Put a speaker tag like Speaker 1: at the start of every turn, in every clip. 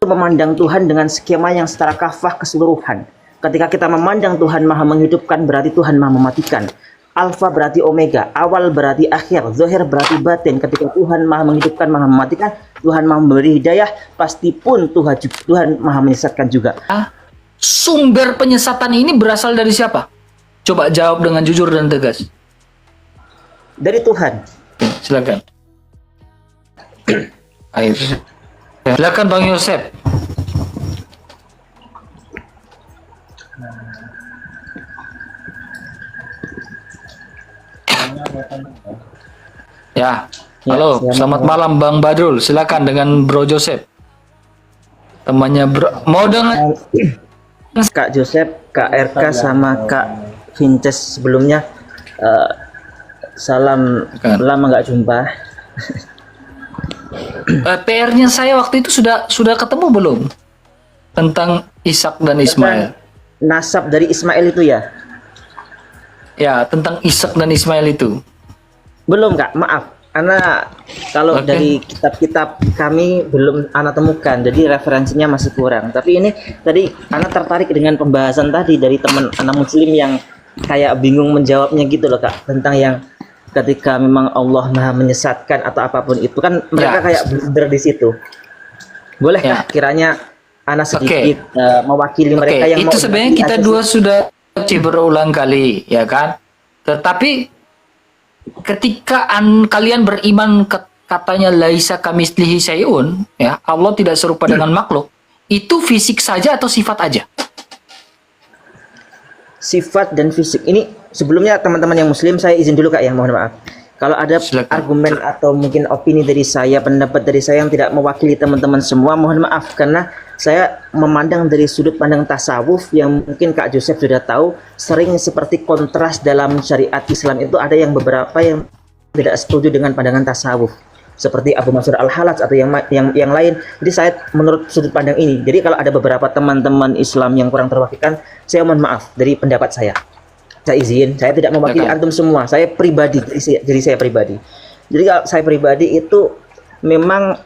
Speaker 1: memandang Tuhan dengan skema yang secara kafah keseluruhan. Ketika kita memandang Tuhan Maha menghidupkan, berarti Tuhan Maha mematikan. Alfa berarti omega, awal berarti akhir, zahir berarti batin. Ketika Tuhan Maha menghidupkan, Maha mematikan, Tuhan Maha memberi hidayah, pasti pun Tuhan Maha menyesatkan juga.
Speaker 2: Sumber penyesatan ini berasal dari siapa? Coba jawab dengan jujur dan tegas.
Speaker 1: Dari Tuhan.
Speaker 2: Silakan. Ayo. Silakan Bang Yosef. Ya, halo, selamat malam Bang Badrul. Silakan dengan Bro Joseph. Temannya Bro. Mau dengan
Speaker 1: Kak Joseph, Kak RK sama Kak Vinces sebelumnya. Salam, lama nggak jumpa.
Speaker 2: PR-nya saya waktu itu sudah ketemu belum? Tentang Ishak dan Ismail.
Speaker 1: Nasab dari Ismail itu ya?
Speaker 2: Ya, tentang Ishak dan Ismail itu.
Speaker 1: Belum Kak, maaf. Karena kalau dari kitab-kitab kami belum Ana temukan, jadi referensinya masih kurang. Tapi ini tadi Ana tertarik dengan pembahasan tadi dari teman Ana Muslim yang kayak bingung menjawabnya gitu loh Kak, tentang yang ketika memang Allah Maha menyesatkan atau apapun itu kan mereka kayak blunder di situ. Bolehkah kiranya Ana sedikit mewakili mereka yang
Speaker 2: itu sebenarnya kita dua sudah berulang kali, ya kan? Tetapi ketika kalian beriman katanya laisa kamislihi syai'un, ya, Allah tidak serupa dengan makhluk, itu fisik saja atau sifat aja?
Speaker 1: Sifat dan fisik. Ini sebelumnya teman-teman yang muslim saya izin dulu Kak ya, mohon maaf. Kalau ada argumen atau mungkin opini dari saya, pendapat dari saya yang tidak mewakili teman-teman semua, mohon maaf karena saya memandang dari sudut pandang tasawuf yang mungkin Kak Joseph sudah tahu, sering seperti kontras dalam syariat Islam itu ada yang beberapa yang tidak setuju dengan pandangan tasawuf. Seperti Abu Mansur Al-Halaj atau yang lain. Jadi saya menurut sudut pandang ini. Jadi kalau ada beberapa teman-teman Islam yang kurang terwakilkan, saya mohon maaf dari pendapat saya. Saya izin, saya tidak mewakili antum semua. Saya pribadi, jadi saya pribadi. Jadi kalau saya pribadi itu memang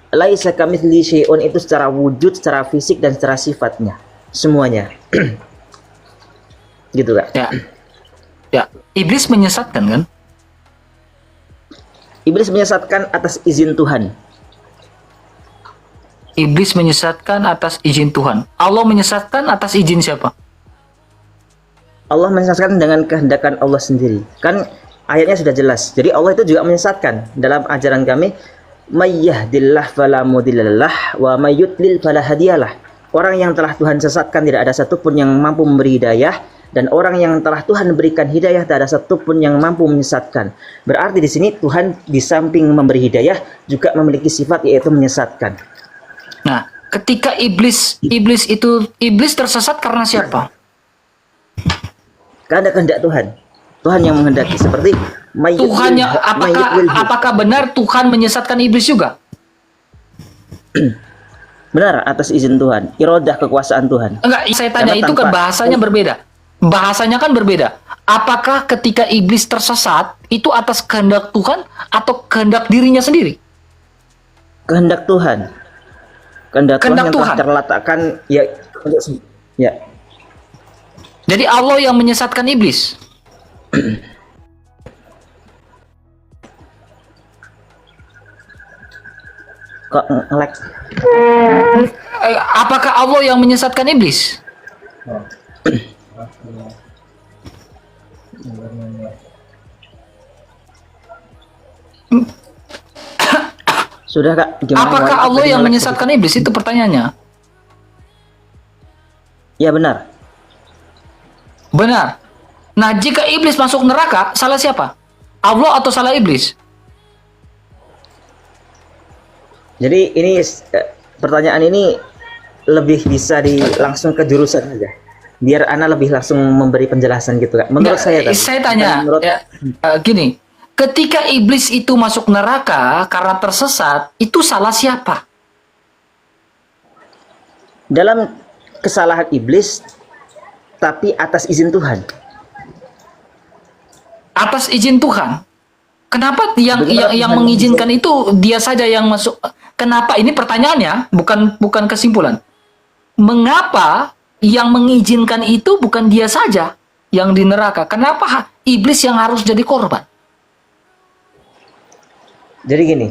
Speaker 1: laisa kamitslihi syai'un itu secara wujud, secara fisik dan secara sifatnya. Semuanya. Gitu Kak.
Speaker 2: Ya. Ya, iblis menyesatkan kan?
Speaker 1: Iblis menyesatkan atas izin Tuhan.
Speaker 2: Iblis menyesatkan atas izin Tuhan. Allah menyesatkan atas izin siapa?
Speaker 1: Allah menyesatkan dengan kehendakan Allah sendiri. Kan ayatnya sudah jelas. Jadi Allah itu juga menyesatkan. Dalam ajaran kami, may yahdillah fala mudhillalah wa may yudlil fala hadiyalah. Orang yang telah Tuhan sesatkan tidak ada satupun yang mampu memberi hidayah, dan orang yang telah Tuhan berikan hidayah tidak ada satupun yang mampu menyesatkan. Berarti di sini Tuhan di samping memberi hidayah juga memiliki sifat yaitu menyesatkan.
Speaker 2: Nah, ketika iblis tersesat karena siapa?
Speaker 1: Karena kehendak Tuhan. Tuhan yang menghendaki. Seperti
Speaker 2: Tuhannya, apakah benar Tuhan menyesatkan iblis juga?
Speaker 1: Benar, atas izin Tuhan. Irodah kekuasaan Tuhan.
Speaker 2: Enggak, saya tanya itu kan bahasanya berbeda. Bahasanya kan berbeda. Apakah ketika iblis tersesat itu atas kehendak Tuhan atau kehendak dirinya sendiri?
Speaker 1: Kehendak Tuhan. Kehendak Tuhan yang telah terletakkan ya.
Speaker 2: Jadi Allah yang menyesatkan iblis.
Speaker 1: Kok nge-lag?
Speaker 2: Apakah Allah yang menyesatkan iblis?
Speaker 1: Sudah Kak, gimana?
Speaker 2: Apakah Allah yang menyesatkan iblis? Itu pertanyaannya.
Speaker 1: Ya benar.
Speaker 2: Benar. Nah, jika iblis masuk neraka, salah siapa? Allah atau salah iblis?
Speaker 1: Jadi ini pertanyaan ini lebih bisa langsung ke jurusan aja. Biar Ana lebih langsung memberi penjelasan gitu Kak. Menurut saya tadi.
Speaker 2: Saya tanya, gini, ketika iblis itu masuk neraka karena tersesat, itu salah siapa?
Speaker 1: Dalam kesalahan iblis, tapi atas izin Tuhan.
Speaker 2: Atas izin Tuhan. Kenapa yang mengizinkan itu dia saja yang masuk kenapa ini pertanyaannya, bukan kesimpulan. Mengapa yang mengizinkan itu bukan dia saja yang di neraka? Kenapa iblis yang harus jadi korban?
Speaker 1: Jadi gini,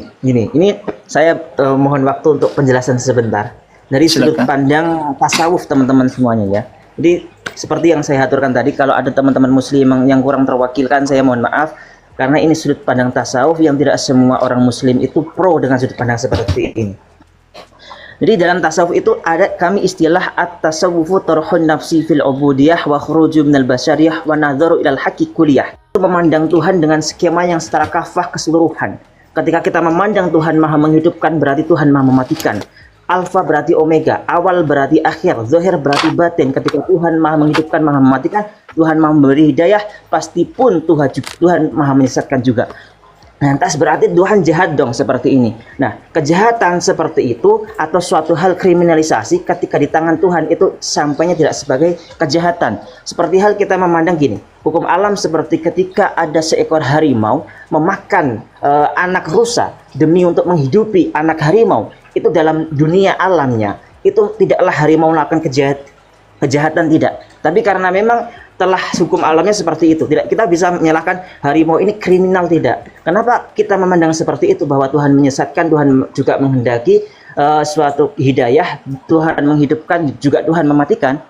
Speaker 1: ini saya mohon waktu untuk penjelasan sebentar dari sudut
Speaker 2: Silakan.
Speaker 1: pandang tasawuf teman-teman semuanya ya. Jadi seperti yang saya aturkan tadi, kalau ada teman-teman muslim yang kurang terwakilkan, saya mohon maaf karena ini sudut pandang tasawuf yang tidak semua orang muslim itu pro dengan sudut pandang seperti ini. Jadi dalam tasawuf itu ada kami istilah at-tasawufu tarhun nafsi fil ubudiyah wa khuruju minal basyariyah wa nadharu ilal haqqi kulliyah. Itu memandang Tuhan dengan skema yang secara kafah keseluruhan. Ketika kita memandang Tuhan Maha menghidupkan, berarti Tuhan Maha mematikan. Alfa berarti omega, awal berarti akhir, zahir berarti batin. Ketika Tuhan Maha menghidupkan, Maha mematikan, Tuhan Maha memberi hidayah, pasti pun Tuhan Maha menyesatkan juga. Lantas berarti Tuhan jahat dong seperti ini. Nah, kejahatan seperti itu atau suatu hal kriminalisasi ketika di tangan Tuhan itu sampainya tidak sebagai kejahatan. Seperti hal kita memandang gini, hukum alam seperti ketika ada seekor harimau memakan anak rusa demi untuk menghidupi anak harimau, itu dalam dunia alamnya itu tidaklah harimau melakukan kejahatan, tidak. Tapi karena memang telah hukum alamnya seperti itu, tidak kita bisa menyalahkan harimau ini kriminal, tidak. Kenapa kita memandang seperti itu, bahwa Tuhan menyesatkan, Tuhan juga menghendaki suatu hidayah, Tuhan menghidupkan, juga Tuhan mematikan?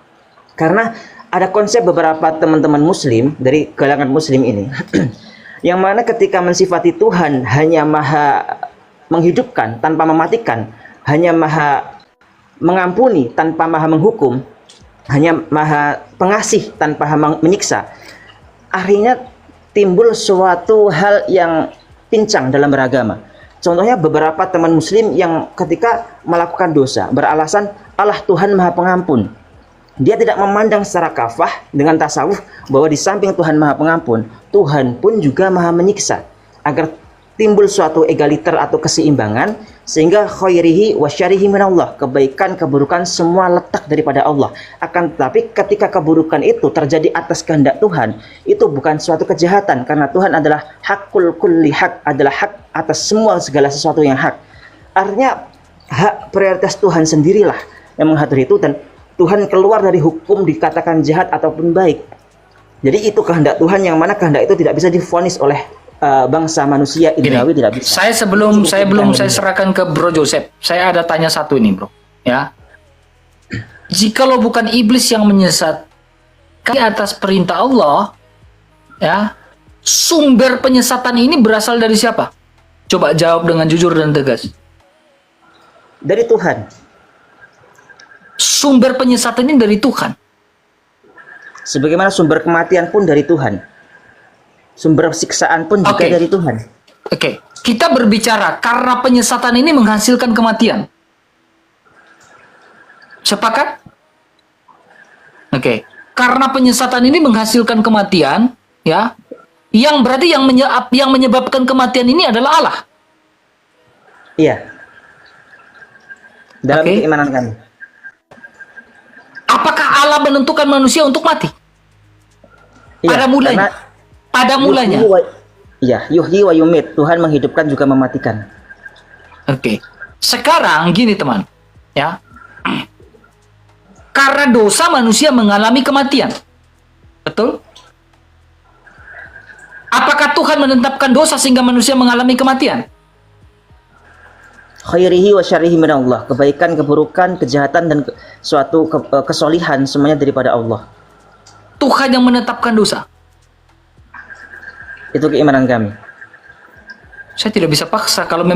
Speaker 1: Karena ada konsep beberapa teman-teman muslim dari kalangan muslim ini yang mana ketika mensifati Tuhan hanya Maha menghidupkan tanpa mematikan, hanya Maha mengampuni tanpa Maha menghukum, hanya Maha pengasih tanpa menyiksa, akhirnya timbul suatu hal yang pincang dalam beragama. Contohnya beberapa teman muslim yang ketika melakukan dosa beralasan Allah Tuhan Maha Pengampun. Dia tidak memandang secara kafah dengan tasawuf bahwa di samping Tuhan Maha Pengampun, Tuhan pun juga Maha Menyiksa. Agar timbul suatu egaliter atau keseimbangan, sehingga khairihi wa syarihi minallah, kebaikan keburukan semua letak daripada Allah. Akan tetapi ketika keburukan itu terjadi atas kehendak Tuhan, itu bukan suatu kejahatan, karena Tuhan adalah hakul kulli hak, adalah hak atas semua segala sesuatu yang hak. Artinya hak prioritas Tuhan sendirilah yang mengatur itu, dan Tuhan keluar dari hukum dikatakan jahat ataupun baik. Jadi itu kehendak Tuhan, yang mana kehendak itu tidak bisa divonis oleh bangsa manusia indrawi, tidak bisa.
Speaker 2: Saya belum saya serahkan ke Bro Joseph, saya ada tanya satu ini, Bro. Ya, jikalau bukan iblis yang menyesatkan atas perintah Allah, ya, sumber penyesatan ini berasal dari siapa? Coba jawab dengan jujur dan tegas.
Speaker 1: Dari Tuhan.
Speaker 2: Sumber penyesatan ini dari Tuhan. Sebagaimana
Speaker 1: sumber kematian pun dari Tuhan. Sumber siksaan pun juga dari Tuhan.
Speaker 2: Oke, kita berbicara karena penyesatan ini menghasilkan kematian. Sepakat? Oke, karena penyesatan ini menghasilkan kematian, ya, yang berarti yang menyebabkan kematian ini adalah Allah.
Speaker 1: Iya. Dalam keimanan kami.
Speaker 2: Apakah Allah menentukan manusia untuk mati?
Speaker 1: Iya,
Speaker 2: pada mulanya.
Speaker 1: Iya, yuhyi wa yumit. Tuhan menghidupkan juga mematikan.
Speaker 2: Oke. Sekarang gini teman, ya. Karena dosa manusia mengalami kematian. Betul? Apakah Tuhan menetapkan dosa sehingga manusia mengalami kematian?
Speaker 1: Khairihi wa syarihi minallah. Kebaikan, keburukan, kejahatan, dan suatu kesolihan semuanya daripada Allah.
Speaker 2: Tuhan yang menetapkan dosa.
Speaker 1: Itu keimanan kami.
Speaker 2: Saya tidak bisa paksa. Kalau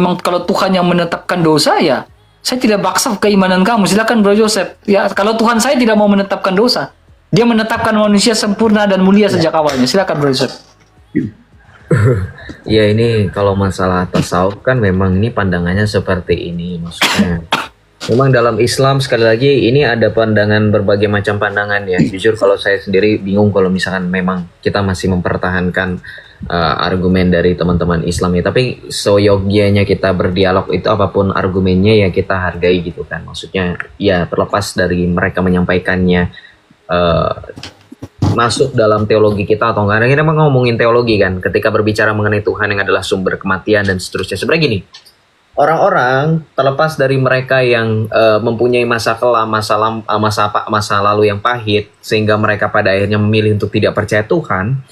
Speaker 2: Tuhan yang menetapkan dosa, ya saya tidak paksa keimanan kamu. Silakan Bro Joseph. Ya, kalau Tuhan saya tidak mau menetapkan dosa, Dia menetapkan manusia sempurna dan mulia sejak awalnya. Silakan Bro Joseph.
Speaker 3: Ya, ini kalau masalah tasawuf kan memang ini pandangannya seperti ini, maksudnya. Memang dalam Islam sekali lagi ini ada pandangan, berbagai macam pandangan ya. Jujur kalau saya sendiri bingung kalau misalkan memang kita masih mempertahankan argumen dari teman-teman Islam ya. Tapi seyogianya kita berdialog itu apapun argumennya ya kita hargai gitu kan. Maksudnya ya terlepas dari mereka menyampaikannya masuk dalam teologi kita atau enggak. Kita ngomongin teologi kan ketika berbicara mengenai Tuhan yang adalah sumber kematian dan seterusnya. Sebenarnya gini, orang-orang terlepas dari mereka yang mempunyai masa kelam, masa lalu yang pahit, sehingga mereka pada akhirnya memilih untuk tidak percaya Tuhan,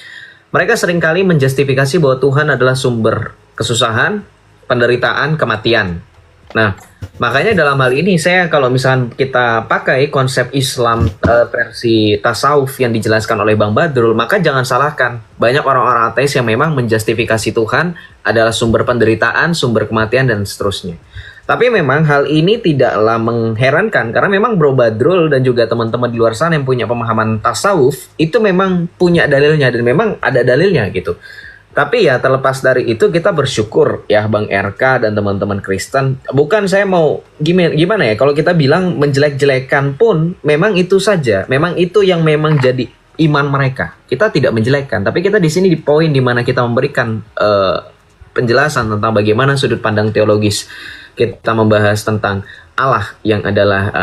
Speaker 3: mereka seringkali menjustifikasi bahwa Tuhan adalah sumber kesusahan, penderitaan, kematian. Nah, makanya dalam hal ini saya kalau misalkan kita pakai konsep Islam versi tasawuf yang dijelaskan oleh Bang Badrul, maka jangan salahkan banyak orang-orang ateis yang memang menjustifikasi Tuhan adalah sumber penderitaan, sumber kematian, dan seterusnya. Tapi memang hal ini tidaklah mengherankan karena memang Bro Badrul dan juga teman-teman di luar sana yang punya pemahaman tasawuf itu memang punya dalilnya dan memang ada dalilnya gitu. Tapi ya terlepas dari itu kita bersyukur ya Bang RK dan teman-teman Kristen. Bukan saya mau gimana ya, kalau kita bilang menjelek-jelekan pun memang itu saja. Memang itu yang memang jadi iman mereka. Kita tidak menjelekkan, tapi kita di sini di poin di mana kita memberikan penjelasan tentang bagaimana sudut pandang teologis. Kita membahas tentang Allah yang adalah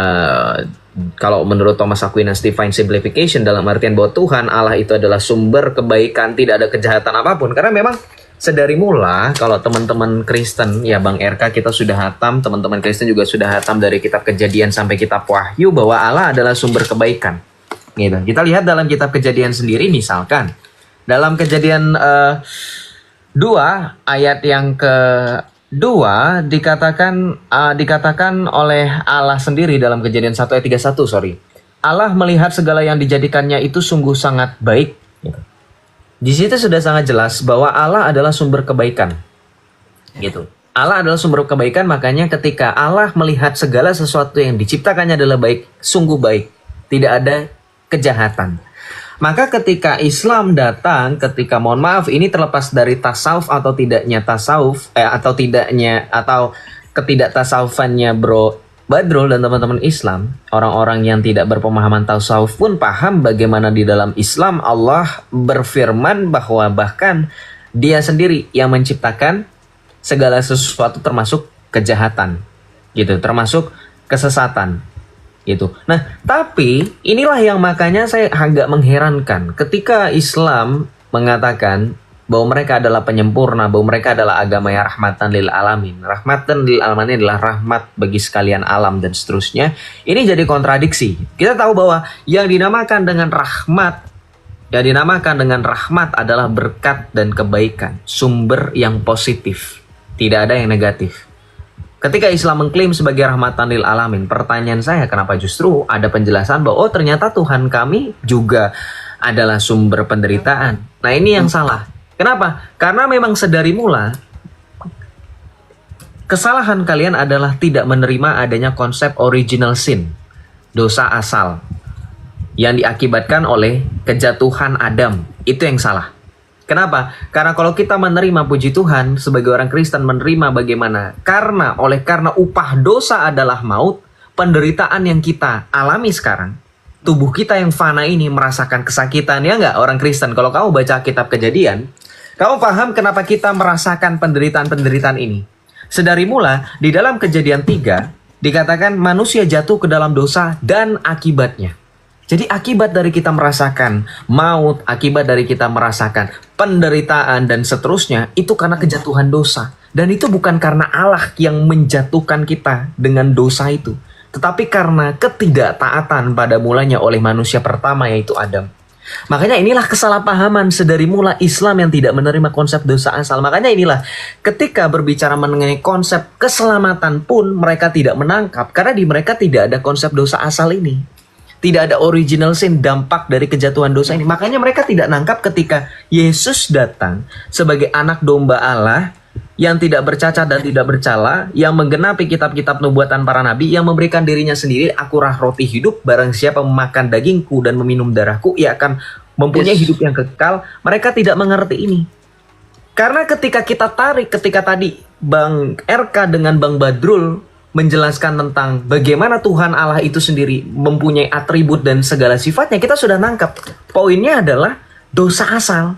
Speaker 3: kalau menurut Thomas Aquinas divine simplification, dalam artian bahwa Tuhan Allah itu adalah sumber kebaikan, tidak ada kejahatan apapun. Karena memang sedari mula kalau teman-teman Kristen ya Bang RK kita sudah hatam, teman-teman Kristen juga sudah hatam dari kitab Kejadian sampai kitab Wahyu bahwa Allah adalah sumber kebaikan. Gitu. Kita lihat dalam kitab Kejadian sendiri misalkan dalam Kejadian 2 ayat yang ke-2 dikatakan oleh Allah sendiri dalam Kejadian 1 ayat 31, Allah melihat segala yang dijadikannya itu sungguh sangat baik. Di situ sudah sangat jelas bahwa Allah adalah sumber kebaikan. Gitu. Allah adalah sumber kebaikan, makanya ketika Allah melihat segala sesuatu yang diciptakannya adalah baik, sungguh baik. Tidak ada kejahatan. Maka ketika Islam datang, ketika mohon maaf ini terlepas dari tasawuf atau tidaknya tasawuf atau ketidaktasawufannya Bro Badrul dan teman-teman Islam, orang-orang yang tidak berpemahaman tasawuf pun paham bagaimana di dalam Islam Allah berfirman bahwa bahkan Dia sendiri yang menciptakan segala sesuatu termasuk kejahatan, gitu, termasuk kesesatan. Gitu. Nah, tapi inilah yang makanya saya agak mengherankan ketika Islam mengatakan bahwa mereka adalah penyempurna, bahwa mereka adalah agama yang rahmatan lil alamin. Rahmatan lil alamin adalah rahmat bagi sekalian alam dan seterusnya. Ini jadi kontradiksi. Kita tahu bahwa yang dinamakan dengan rahmat adalah berkat dan kebaikan, sumber yang positif, tidak ada yang negatif. Ketika Islam mengklaim sebagai rahmatan lil alamin, pertanyaan saya kenapa justru ada penjelasan bahwa oh ternyata Tuhan kami juga adalah sumber penderitaan. Nah ini yang salah. Kenapa? Karena memang sedari mula kesalahan kalian adalah tidak menerima adanya konsep original sin, dosa asal, yang diakibatkan oleh kejatuhan Adam. Itu yang salah. Kenapa? Karena kalau kita menerima, puji Tuhan, sebagai orang Kristen menerima bagaimana? Karena upah dosa adalah maut, penderitaan yang kita alami sekarang, tubuh kita yang fana ini merasakan kesakitan, ya nggak orang Kristen? Kalau kamu baca kitab Kejadian, kamu paham kenapa kita merasakan penderitaan-penderitaan ini. Sedari mula, di dalam Kejadian 3, dikatakan manusia jatuh ke dalam dosa dan akibatnya. Jadi akibat dari kita merasakan maut, akibat dari kita merasakan penderitaan dan seterusnya, itu karena kejatuhan dosa. Dan itu bukan karena Allah yang menjatuhkan kita dengan dosa itu, tetapi karena ketidaktaatan pada mulanya oleh manusia pertama yaitu Adam. Makanya inilah kesalahpahaman sedari mula Islam yang tidak menerima konsep dosa asal. Makanya inilah ketika berbicara mengenai konsep keselamatan pun mereka tidak menangkap, karena di mereka tidak ada konsep dosa asal ini. Tidak ada original sin, dampak dari kejatuhan dosa ini. Makanya mereka tidak nangkap ketika Yesus datang sebagai anak domba Allah yang tidak bercacat dan tidak bercela, yang menggenapi kitab-kitab nubuatan para nabi, yang memberikan dirinya sendiri, akurah roti hidup, barang siapa memakan dagingku dan meminum darahku, ia akan mempunyai hidup yang kekal. Mereka tidak mengerti ini. Karena ketika kita tarik, ketika tadi Bang RK dengan Bang Badrul menjelaskan tentang bagaimana Tuhan Allah itu sendiri mempunyai atribut dan segala sifatnya, kita sudah nangkap. Poinnya adalah dosa asal.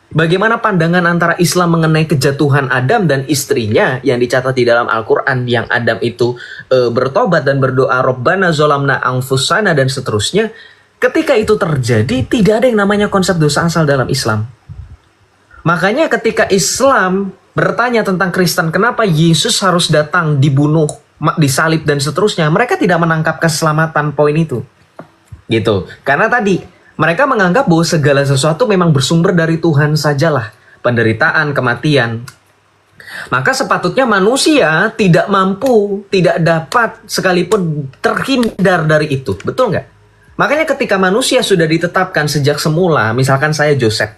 Speaker 3: Bagaimana pandangan antara Islam mengenai kejatuhan Adam dan istrinya yang dicatat di dalam Al-Quran, yang Adam itu bertobat dan berdoa Rabbana zolamna anfusana dan seterusnya. Ketika itu terjadi, tidak ada yang namanya konsep dosa asal dalam Islam. Makanya ketika Islam bertanya tentang Kristen, kenapa Yesus harus datang, dibunuh, disalib dan seterusnya, mereka tidak menangkap keselamatan poin itu. Gitu. Karena tadi mereka menganggap bahwa segala sesuatu memang bersumber dari Tuhan sajalah. Penderitaan, kematian. Maka sepatutnya manusia tidak mampu, tidak dapat sekalipun terhindar dari itu. Betul nggak? Makanya ketika manusia sudah ditetapkan sejak semula, misalkan saya Joseph,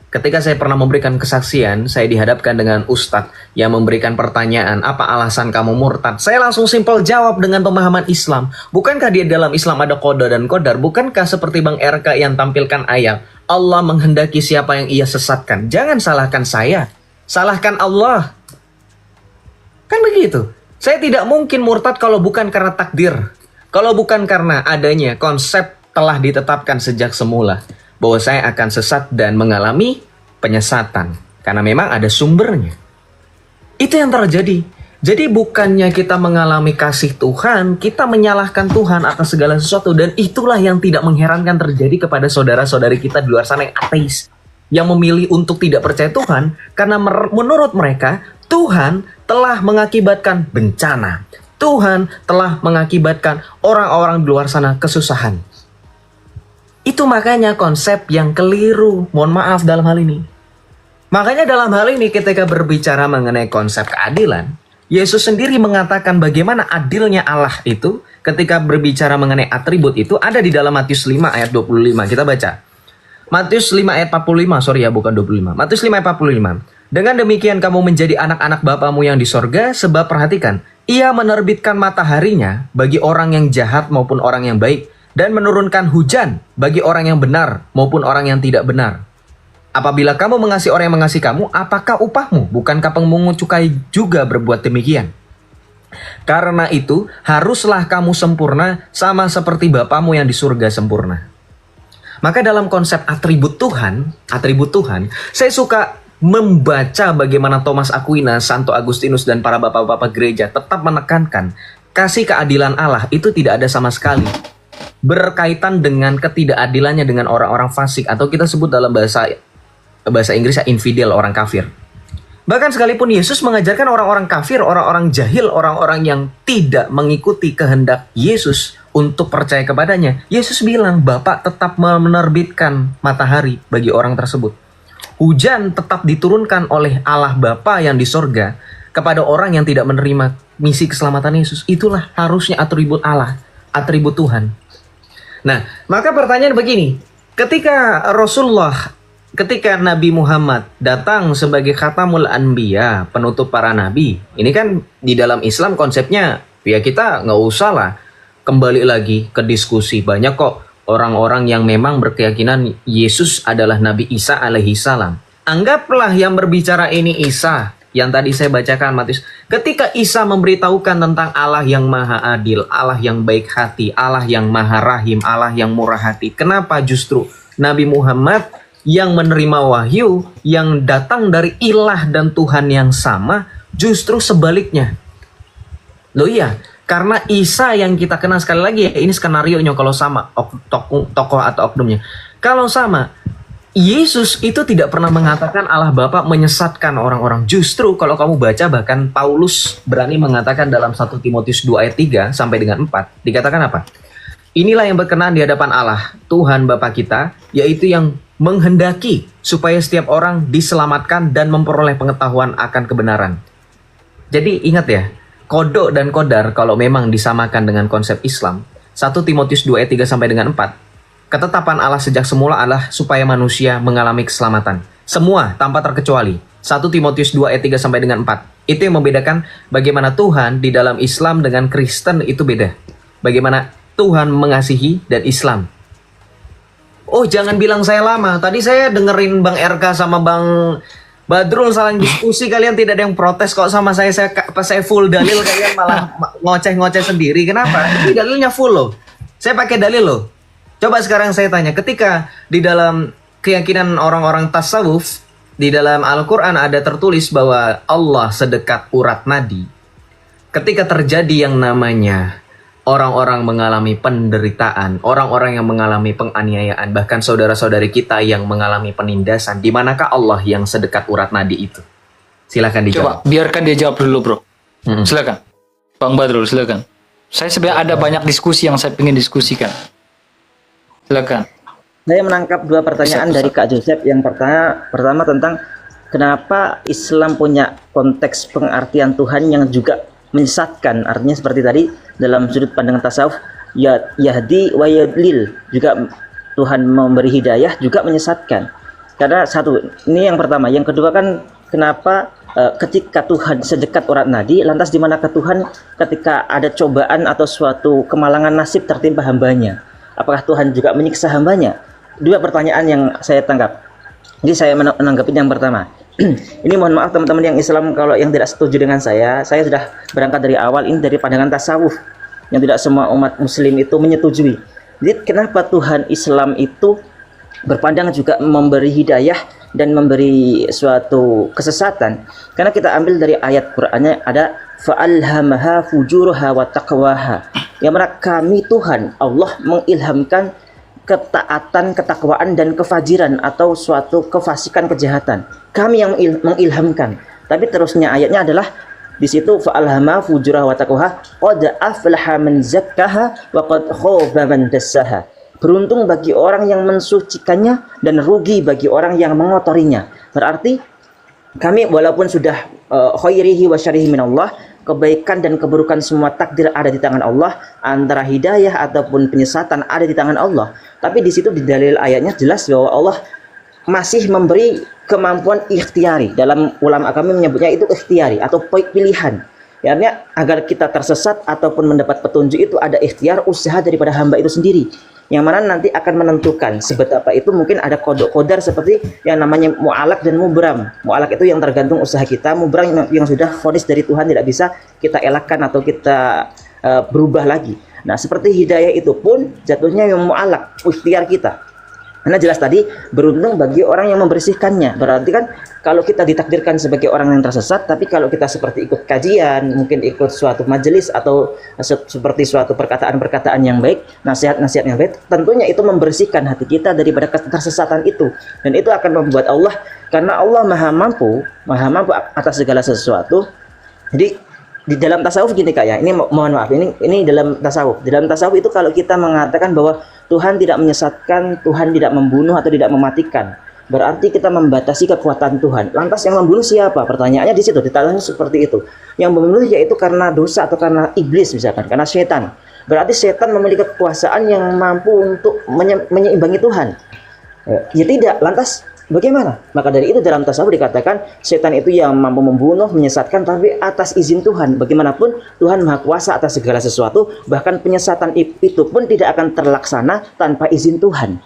Speaker 3: ketika saya pernah memberikan kesaksian, saya dihadapkan dengan ustadz yang memberikan pertanyaan, apa alasan kamu murtad? Saya langsung simpel jawab dengan pemahaman Islam. Bukankah di dalam Islam ada qada dan qadar? Bukankah seperti Bang RK yang tampilkan ayat, Allah menghendaki siapa yang ia sesatkan? Jangan salahkan saya, salahkan Allah. Kan begitu. Saya tidak mungkin murtad kalau bukan karena takdir. Kalau bukan karena adanya konsep telah ditetapkan sejak semula bahwa saya akan sesat dan mengalami penyesatan. Karena memang ada sumbernya. Itu yang terjadi. Jadi bukannya kita mengalami kasih Tuhan, kita menyalahkan Tuhan atas segala sesuatu. Dan itulah yang tidak mengherankan terjadi kepada saudara-saudari kita di luar sana yang ateis. Yang memilih untuk tidak percaya Tuhan. Karena menurut mereka, Tuhan telah mengakibatkan bencana. Tuhan telah mengakibatkan orang-orang di luar sana kesusahan. Itu makanya konsep yang keliru. Mohon maaf dalam hal ini. Makanya dalam hal ini ketika berbicara mengenai konsep keadilan, Yesus sendiri mengatakan bagaimana adilnya Allah itu ketika berbicara mengenai atribut itu ada di dalam Matius 5 ayat 25. Kita baca. Matius 5 ayat 45, sorry ya bukan 25. Matius 5 ayat 45. Dengan demikian kamu menjadi anak-anak Bapamu yang di sorga, sebab perhatikan, Ia menerbitkan mataharinya bagi orang yang jahat maupun orang yang baik, dan menurunkan hujan bagi orang yang benar maupun orang yang tidak benar. Apabila kamu mengasihi orang yang mengasihi kamu, apakah upahmu? Bukankah pemungut cukai juga berbuat demikian? Karena itu, haruslah kamu sempurna sama seperti Bapamu yang di surga sempurna. Maka dalam konsep atribut Tuhan, saya suka membaca bagaimana Thomas Aquinas, Santo Agustinus, dan para bapak-bapak gereja tetap menekankan kasih keadilan Allah itu tidak ada sama sekali berkaitan dengan ketidakadilannya dengan orang-orang fasik, atau kita sebut dalam bahasa Inggris infidel, orang kafir. Bahkan sekalipun Yesus mengajarkan orang-orang kafir, orang-orang jahil, orang-orang yang tidak mengikuti kehendak Yesus untuk percaya kepadanya, Yesus bilang Bapa tetap menerbitkan matahari bagi orang tersebut. Hujan tetap diturunkan oleh Allah Bapa yang di sorga kepada orang yang tidak menerima misi keselamatan Yesus. Itulah harusnya atribut Allah, atribut Tuhan. Nah, maka pertanyaan begini. Ketika Nabi Muhammad datang sebagai Khatamul Anbiya, penutup para nabi. Ini kan di dalam Islam konsepnya, ya kita nggak usah lah kembali lagi ke diskusi. Banyak kok orang-orang yang memang berkeyakinan Yesus adalah Nabi Isa alaihi salam. Anggaplah yang berbicara ini Isa, yang tadi saya bacakan Matius. Ketika Isa memberitahukan tentang Allah yang maha adil, Allah yang baik hati, Allah yang maha rahim, Allah yang murah hati. Kenapa justru Nabi Muhammad yang menerima wahyu, yang datang dari ilah dan Tuhan yang sama, justru sebaliknya? Loh iya, karena Isa yang kita kenal, sekali lagi ya, ini skenarionya kalau sama, tokoh atau oknumnya. Kalau sama, Yesus itu tidak pernah mengatakan Allah Bapa menyesatkan orang-orang. Justru kalau kamu baca, bahkan Paulus berani mengatakan dalam 1 Timotius 2 ayat 3 sampai dengan 4. Dikatakan apa? Inilah yang berkenan di hadapan Allah, Tuhan Bapa kita, yaitu yang menghendaki supaya setiap orang diselamatkan dan memperoleh pengetahuan akan kebenaran. Jadi ingat ya, kodok dan kodar kalau memang disamakan dengan konsep Islam, 1 Timotius 2 ayat 3 sampai dengan 4. Ketetapan Allah sejak semula adalah supaya manusia mengalami keselamatan. Semua tanpa terkecuali. 1 Timotius 2 ayat 3 sampai dengan 4. Itu yang membedakan bagaimana Tuhan di dalam Islam dengan Kristen itu beda. Bagaimana Tuhan mengasihi dan Islam. Oh, jangan bilang saya lama. Tadi saya dengerin Bang RK sama Bang Badrul saling diskusi, kalian tidak ada yang protes kok sama saya. Saya full dalil, kalian malah ngoceh-ngoceh sendiri. Kenapa? Ini dalilnya full loh. Saya pakai dalil loh. Coba sekarang saya tanya, ketika di dalam keyakinan orang-orang tasawuf, di dalam Al-Quran ada tertulis bahwa Allah sedekat urat nadi. Ketika terjadi yang namanya orang-orang mengalami penderitaan, orang-orang yang mengalami penganiayaan, bahkan saudara-saudari kita yang mengalami penindasan, di manakah Allah yang sedekat urat nadi itu? Silahkan dijawab.
Speaker 2: Coba biarkan dia jawab dulu, bro. Silakan, Bang Badrul, silakan. Saya sebenarnya ada banyak diskusi yang saya ingin diskusikan. Silakan.
Speaker 1: Saya menangkap dua pertanyaan dari Kak Joseph. Yang pertama tentang kenapa Islam punya konteks pengertian Tuhan yang juga menyesatkan. Artinya seperti tadi dalam sudut pandang tasawuf, ya yahdi wa yadlil, juga Tuhan memberi hidayah juga menyesatkan. Karena satu, ini yang pertama. Yang kedua kan kenapa ketika Tuhan sedekat urat nadi, lantas di manakah Tuhan ketika ada cobaan atau suatu kemalangan nasib tertimpa hambanya? Apakah Tuhan juga menyiksa hambanya? Dua pertanyaan yang saya tangkap. Jadi saya menanggapi yang pertama. Ini mohon maaf teman-teman yang Islam kalau yang tidak setuju dengan saya sudah berangkat dari awal ini dari pandangan tasawuf yang tidak semua umat muslim itu menyetujui. Jadi kenapa Tuhan Islam itu berpandang juga memberi hidayah dan memberi suatu kesesatan? Karena kita ambil dari ayat Qur'annya ada fa'alhamaha fujuraha wa taqwaha. Yang mana kami Tuhan Allah mengilhamkan ketaatan, ketakwaan dan kefajiran atau suatu kefasikan kejahatan. Kami yang mengilhamkan. Tapi terusnya ayatnya adalah di situ fa'alhama fujuraha wa taqwaha qad aflaha man zakkaha wa qad khaba man dassaha. Beruntung bagi orang yang mensucikannya dan rugi bagi orang yang mengotorinya. Berarti kami walaupun sudah khairihi wa syarihi minallah, kebaikan dan keburukan semua takdir ada di tangan Allah, antara hidayah ataupun penyesatan ada di tangan Allah. Tapi di situ di dalil ayatnya jelas bahwa Allah masih memberi kemampuan ikhtiari. Dalam ulama kami menyebutnya itu ikhtiari atau pilihan. Artinya agar kita tersesat ataupun mendapat petunjuk itu ada ikhtiar, usaha daripada hamba itu sendiri, yang mana nanti akan menentukan sebetapa itu. Mungkin ada kodar seperti yang namanya mu'alak dan mubram. Mu'alak itu yang tergantung usaha kita, mubram yang sudah vonis dari Tuhan tidak bisa kita elakkan atau kita berubah lagi. Nah seperti hidayah itu pun jatuhnya yang mu'alak, ikhtiar kita. Karena jelas tadi beruntung bagi orang yang membersihkannya. Berarti kan kalau kita ditakdirkan sebagai orang yang tersesat, tapi kalau kita seperti ikut kajian, mungkin ikut suatu majelis atau seperti suatu perkataan-perkataan yang baik, nasihat-nasihat yang baik, tentunya itu membersihkan hati kita daripada ketersesatan itu. Dan itu akan membuat Allah, karena Allah maha mampu atas segala sesuatu. Jadi di dalam tasawuf gini Kak ya, ini mohon maaf, ini dalam tasawuf. Di dalam tasawuf itu kalau kita mengatakan bahwa Tuhan tidak menyesatkan, Tuhan tidak membunuh atau tidak mematikan, berarti kita membatasi kekuatan Tuhan. Lantas yang membunuh siapa? Pertanyaannya di situ, ditanya seperti itu. Yang membunuh yaitu karena dosa atau karena iblis misalkan, karena setan. Berarti setan memiliki kekuasaan yang mampu untuk menyeimbangi Tuhan. Ya tidak, lantas bagaimana? Maka dari itu dalam tasawuf dikatakan setan itu yang mampu membunuh, menyesatkan, tapi atas izin Tuhan. Bagaimanapun Tuhan maha kuasa atas segala sesuatu, bahkan penyesatan itu pun tidak akan terlaksana tanpa izin Tuhan.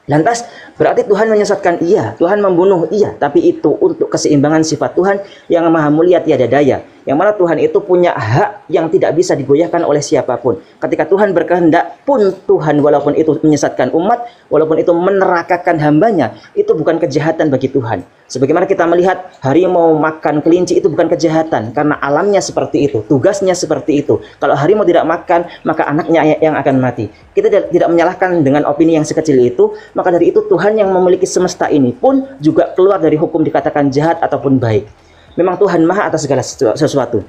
Speaker 1: Lantas berarti Tuhan menyesatkan, iya, Tuhan membunuh, iya, tapi itu untuk keseimbangan sifat Tuhan yang maha mulia tiada daya, yang mana Tuhan itu punya hak yang tidak bisa digoyahkan oleh siapapun. Ketika Tuhan berkehendak pun Tuhan, walaupun itu menyesatkan umat, walaupun itu menerakakan hambanya, itu bukan kejahatan bagi Tuhan. Sebagaimana kita melihat harimau makan kelinci, itu bukan kejahatan karena alamnya seperti itu, tugasnya seperti itu. Kalau harimau tidak makan, maka anaknya yang akan mati. Kita tidak menyalahkan dengan opini yang sekecil itu. Maka dari itu Tuhan yang memiliki semesta ini pun juga keluar dari hukum dikatakan jahat ataupun baik. Memang Tuhan maha atas segala sesuatu.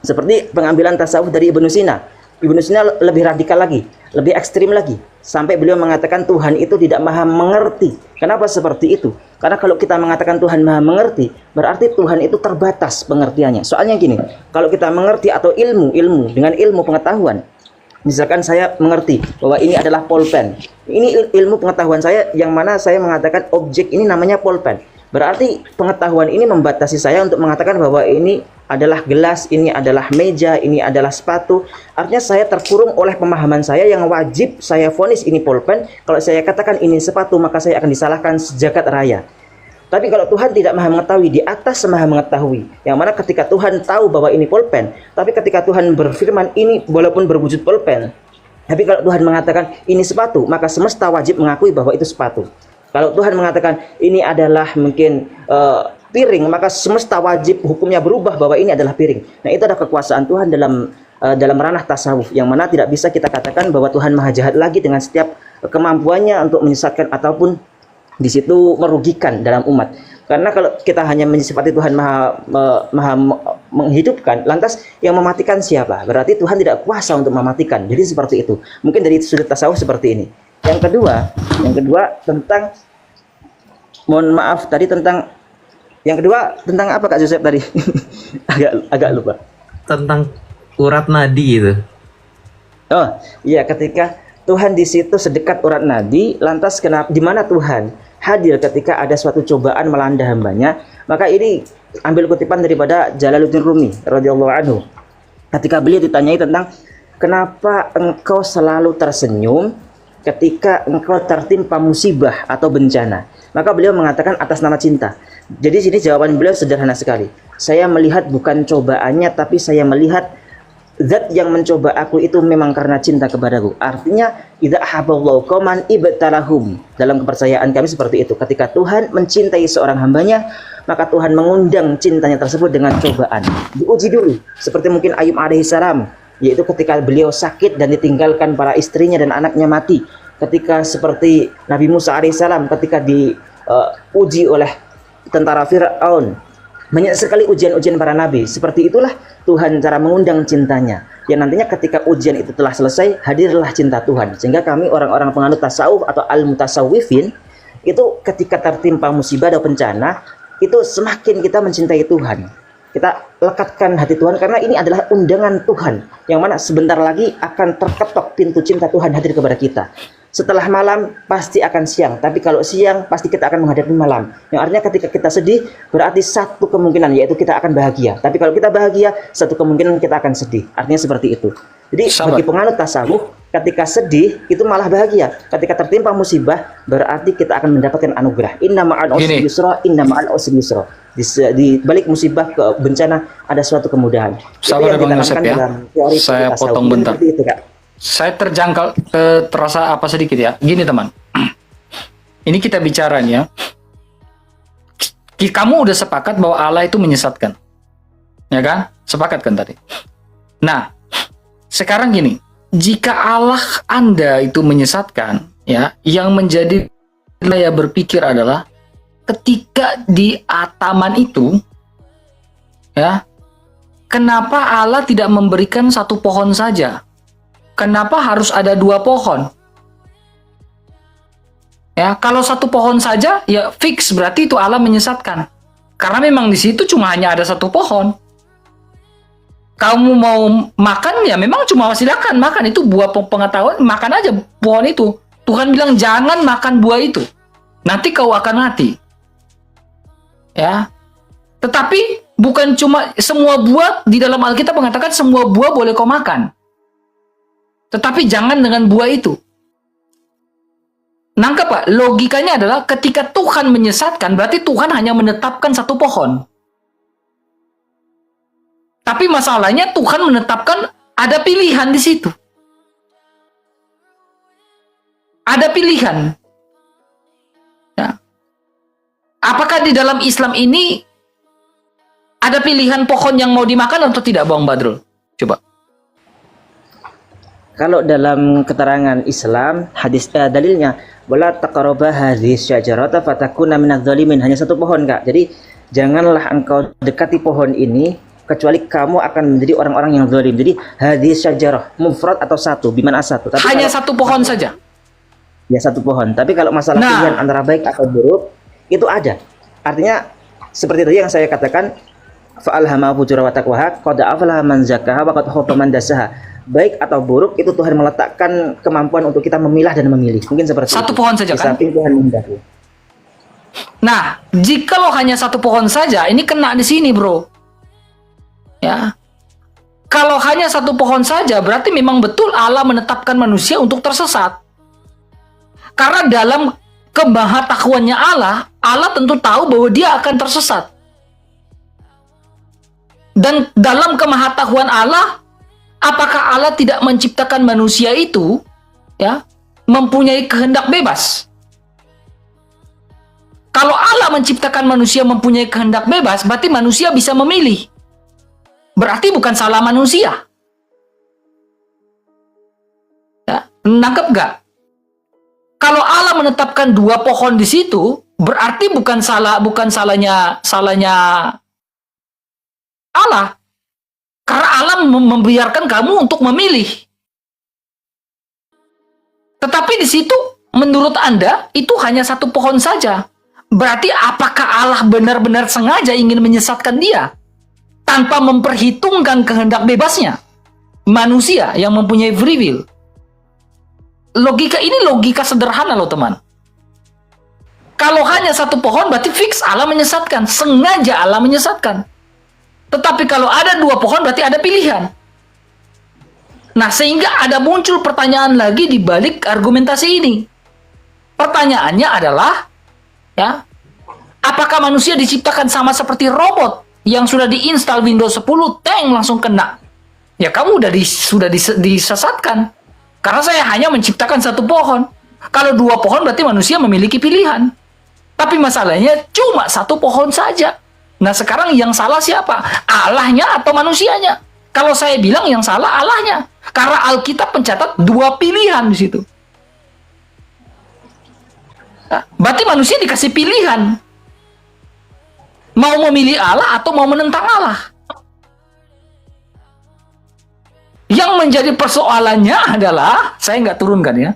Speaker 1: Seperti pengambilan tasawuf dari Ibnu Sina. Ibnu Sina lebih radikal lagi, lebih ekstrim lagi, sampai beliau mengatakan Tuhan itu tidak maha mengerti. Kenapa seperti itu? Karena kalau kita mengatakan Tuhan maha mengerti, berarti Tuhan itu terbatas pengertiannya. Soalnya gini, kalau kita mengerti atau ilmu dengan ilmu pengetahuan, misalkan saya mengerti bahwa ini adalah pulpen, ini ilmu pengetahuan saya yang mana saya mengatakan objek ini namanya pulpen. Berarti pengetahuan ini membatasi saya untuk mengatakan bahwa ini adalah gelas, ini adalah meja, ini adalah sepatu. Artinya saya terkurung oleh pemahaman saya yang wajib saya vonis ini pulpen. Kalau saya katakan ini sepatu, maka saya akan disalahkan sejagat raya. Tapi kalau Tuhan tidak maha mengetahui, di atas maha mengetahui, yang mana ketika Tuhan tahu bahwa ini pulpen, tapi ketika Tuhan berfirman ini walaupun berwujud pulpen, tapi kalau Tuhan mengatakan ini sepatu, maka semesta wajib mengakui bahwa itu sepatu. Kalau Tuhan mengatakan ini adalah mungkin piring, maka semesta wajib hukumnya berubah bahwa ini adalah piring. Nah, itu ada kekuasaan Tuhan dalam ranah tasawuf, yang mana tidak bisa kita katakan bahwa Tuhan maha jahat lagi dengan setiap kemampuannya untuk menyesatkan ataupun di situ merugikan dalam umat. Karena kalau kita hanya mensifati Tuhan maha menghidupkan, lantas yang mematikan siapa? Berarti Tuhan tidak kuasa untuk mematikan. Jadi seperti itu. Mungkin dari sudut tasawuf seperti ini. Yang kedua tentang, mohon maaf tadi tentang, yang kedua tentang apa Kak Joseph tadi? agak lupa.
Speaker 3: Tentang urat nadi itu.
Speaker 1: Oh iya, ketika Tuhan di situ sedekat urat nadi, lantas kenapa, di mana Tuhan hadir ketika ada suatu cobaan melanda hambanya? Maka ini ambil kutipan daripada Jalaluddin Rumi radhiyallahu anhu. Ketika beliau ditanyai tentang kenapa engkau selalu tersenyum ketika engkau tertimpa musibah atau bencana, maka beliau mengatakan atas nama cinta. Jadi sini jawaban beliau sederhana sekali. Saya melihat bukan cobaannya, tapi saya melihat zat yang mencoba aku itu memang karena cinta kepadaku. Artinya, idza ahabballahu qauman ibtalahum. Dalam kepercayaan kami seperti itu. Ketika Tuhan mencintai seorang hambanya, maka Tuhan mengundang cintanya tersebut dengan cobaan. Diuji dulu. Seperti mungkin Ayub alaihissalam, yaitu ketika beliau sakit dan ditinggalkan para istrinya dan anaknya mati. Ketika seperti Nabi Musa alaihissalam ketika diuji oleh tentara Fir'aun. Banyak sekali ujian-ujian para nabi. Seperti itulah Tuhan cara mengundang cintanya. Yang nantinya ketika ujian itu telah selesai, hadirlah cinta Tuhan. Sehingga kami orang-orang penganut tasawuf atau al-mutasawwifin, itu ketika tertimpa musibah atau bencana, itu semakin kita mencintai Tuhan. Kita lekatkan hati Tuhan karena ini adalah undangan Tuhan. Yang mana sebentar lagi akan terketok pintu cinta Tuhan hadir kepada kita. Setelah malam pasti akan siang, tapi kalau siang pasti kita akan menghadapi malam. Yang artinya ketika kita sedih berarti satu kemungkinan yaitu kita akan bahagia. Tapi kalau kita bahagia, satu kemungkinan kita akan sedih. Artinya seperti itu. Jadi bagi penganut tasawuf, ketika sedih itu malah bahagia. Ketika tertimpa musibah berarti kita akan mendapatkan anugerah. Inna ma'al usri yusra, inna ma'al usri yusra. Di balik musibah ke bencana ada suatu kemudahan.
Speaker 2: Sabar Bang Yosep ya. Saya potong bentar.
Speaker 1: Itu, Kak.
Speaker 2: Saya terjangkau, terasa apa sedikit ya. Gini teman, ini kita bicara nih ya. Kamu udah sepakat bahwa Allah itu menyesatkan, ya kan? Sepakat kan tadi? Nah, sekarang gini, jika Allah Anda itu menyesatkan, ya, yang menjadi saya berpikir adalah ketika di ataman itu, ya, kenapa Allah tidak memberikan satu pohon saja? Kenapa harus ada dua pohon? Ya, kalau satu pohon saja, ya fix berarti itu Allah menyesatkan. Karena memang di situ cuma hanya ada satu pohon. Kamu mau makan, ya memang cuma silakan makan. Itu buah pengetahuan, makan aja pohon itu. Tuhan bilang jangan makan buah itu. Nanti kau akan mati. Ya. Tetapi bukan cuma semua buah, di dalam Alkitab mengatakan semua buah boleh kau makan. Tetapi jangan dengan buah itu. Nangkep Pak? Logikanya adalah ketika Tuhan menyesatkan, berarti Tuhan hanya menetapkan satu pohon. Tapi masalahnya Tuhan menetapkan ada pilihan di situ. Ada pilihan. Ya. Apakah di dalam Islam ini ada pilihan pohon yang mau dimakan atau tidak, Bang Badrul? Coba.
Speaker 1: Kalau dalam keterangan Islam, hadis dalilnya wala taqrabu hadhihi syajarata fatakuna minadz zalimin, hanya satu pohon, Kak. Jadi janganlah engkau dekati pohon ini kecuali kamu akan menjadi orang-orang yang zalim. Jadi hadhihi syajarah mufrad atau satu, bimana satu. Tapi
Speaker 2: hanya satu pohon saja.
Speaker 1: Ya satu pohon. Tapi kalau masalah pilihan antara baik atau buruk itu ada. Artinya seperti tadi yang saya katakan, fa'alhama fujura wa taqwaha qad aflaha man zakkaha wa qad khaba man dassaha. Baik atau buruk itu Tuhan meletakkan kemampuan untuk kita memilah dan memilih. Mungkin seperti
Speaker 2: satu
Speaker 1: itu.
Speaker 2: Pohon saja kan?
Speaker 1: Di samping Tuhan menghendaki.
Speaker 2: Nah, jikalau hanya satu pohon saja, ini kena di sini, Bro. Ya. Kalau hanya satu pohon saja, berarti memang betul Allah menetapkan manusia untuk tersesat. Karena dalam kemahatakwaannya Allah, Allah tentu tahu bahwa dia akan tersesat. Dan dalam kemahatakwan Allah, apakah Allah tidak menciptakan manusia itu ya mempunyai kehendak bebas? Kalau Allah menciptakan manusia mempunyai kehendak bebas, berarti manusia bisa memilih. Berarti bukan salah manusia. Ya, nangkep gak? Kalau Allah menetapkan dua pohon di situ, berarti bukan salahnya Allah. Karena Allah membiarkan kamu untuk memilih. Tetapi di situ menurut Anda itu hanya satu pohon saja. Berarti apakah Allah benar-benar sengaja ingin menyesatkan dia tanpa memperhitungkan kehendak bebasnya? Manusia yang mempunyai free will. Logika ini logika sederhana loh teman. Kalau hanya satu pohon berarti fix Allah menyesatkan. Sengaja Allah menyesatkan. Tetapi kalau ada dua pohon berarti ada pilihan. Nah, sehingga ada muncul pertanyaan lagi di balik argumentasi ini. Pertanyaannya adalah, ya, apakah manusia diciptakan sama seperti robot yang sudah diinstal Windows 10, teng langsung kena? Ya, kamu sudah disesatkan. Karena saya hanya menciptakan satu pohon. Kalau dua pohon berarti manusia memiliki pilihan. Tapi masalahnya cuma satu pohon saja. Nah, sekarang yang salah siapa? Allahnya atau manusianya? Kalau saya bilang yang salah Allahnya. Karena Alkitab mencatat dua pilihan di situ. Nah, berarti manusia dikasih pilihan. Mau memilih Allah atau mau menentang Allah. Yang menjadi persoalannya adalah, saya nggak turunkan ya.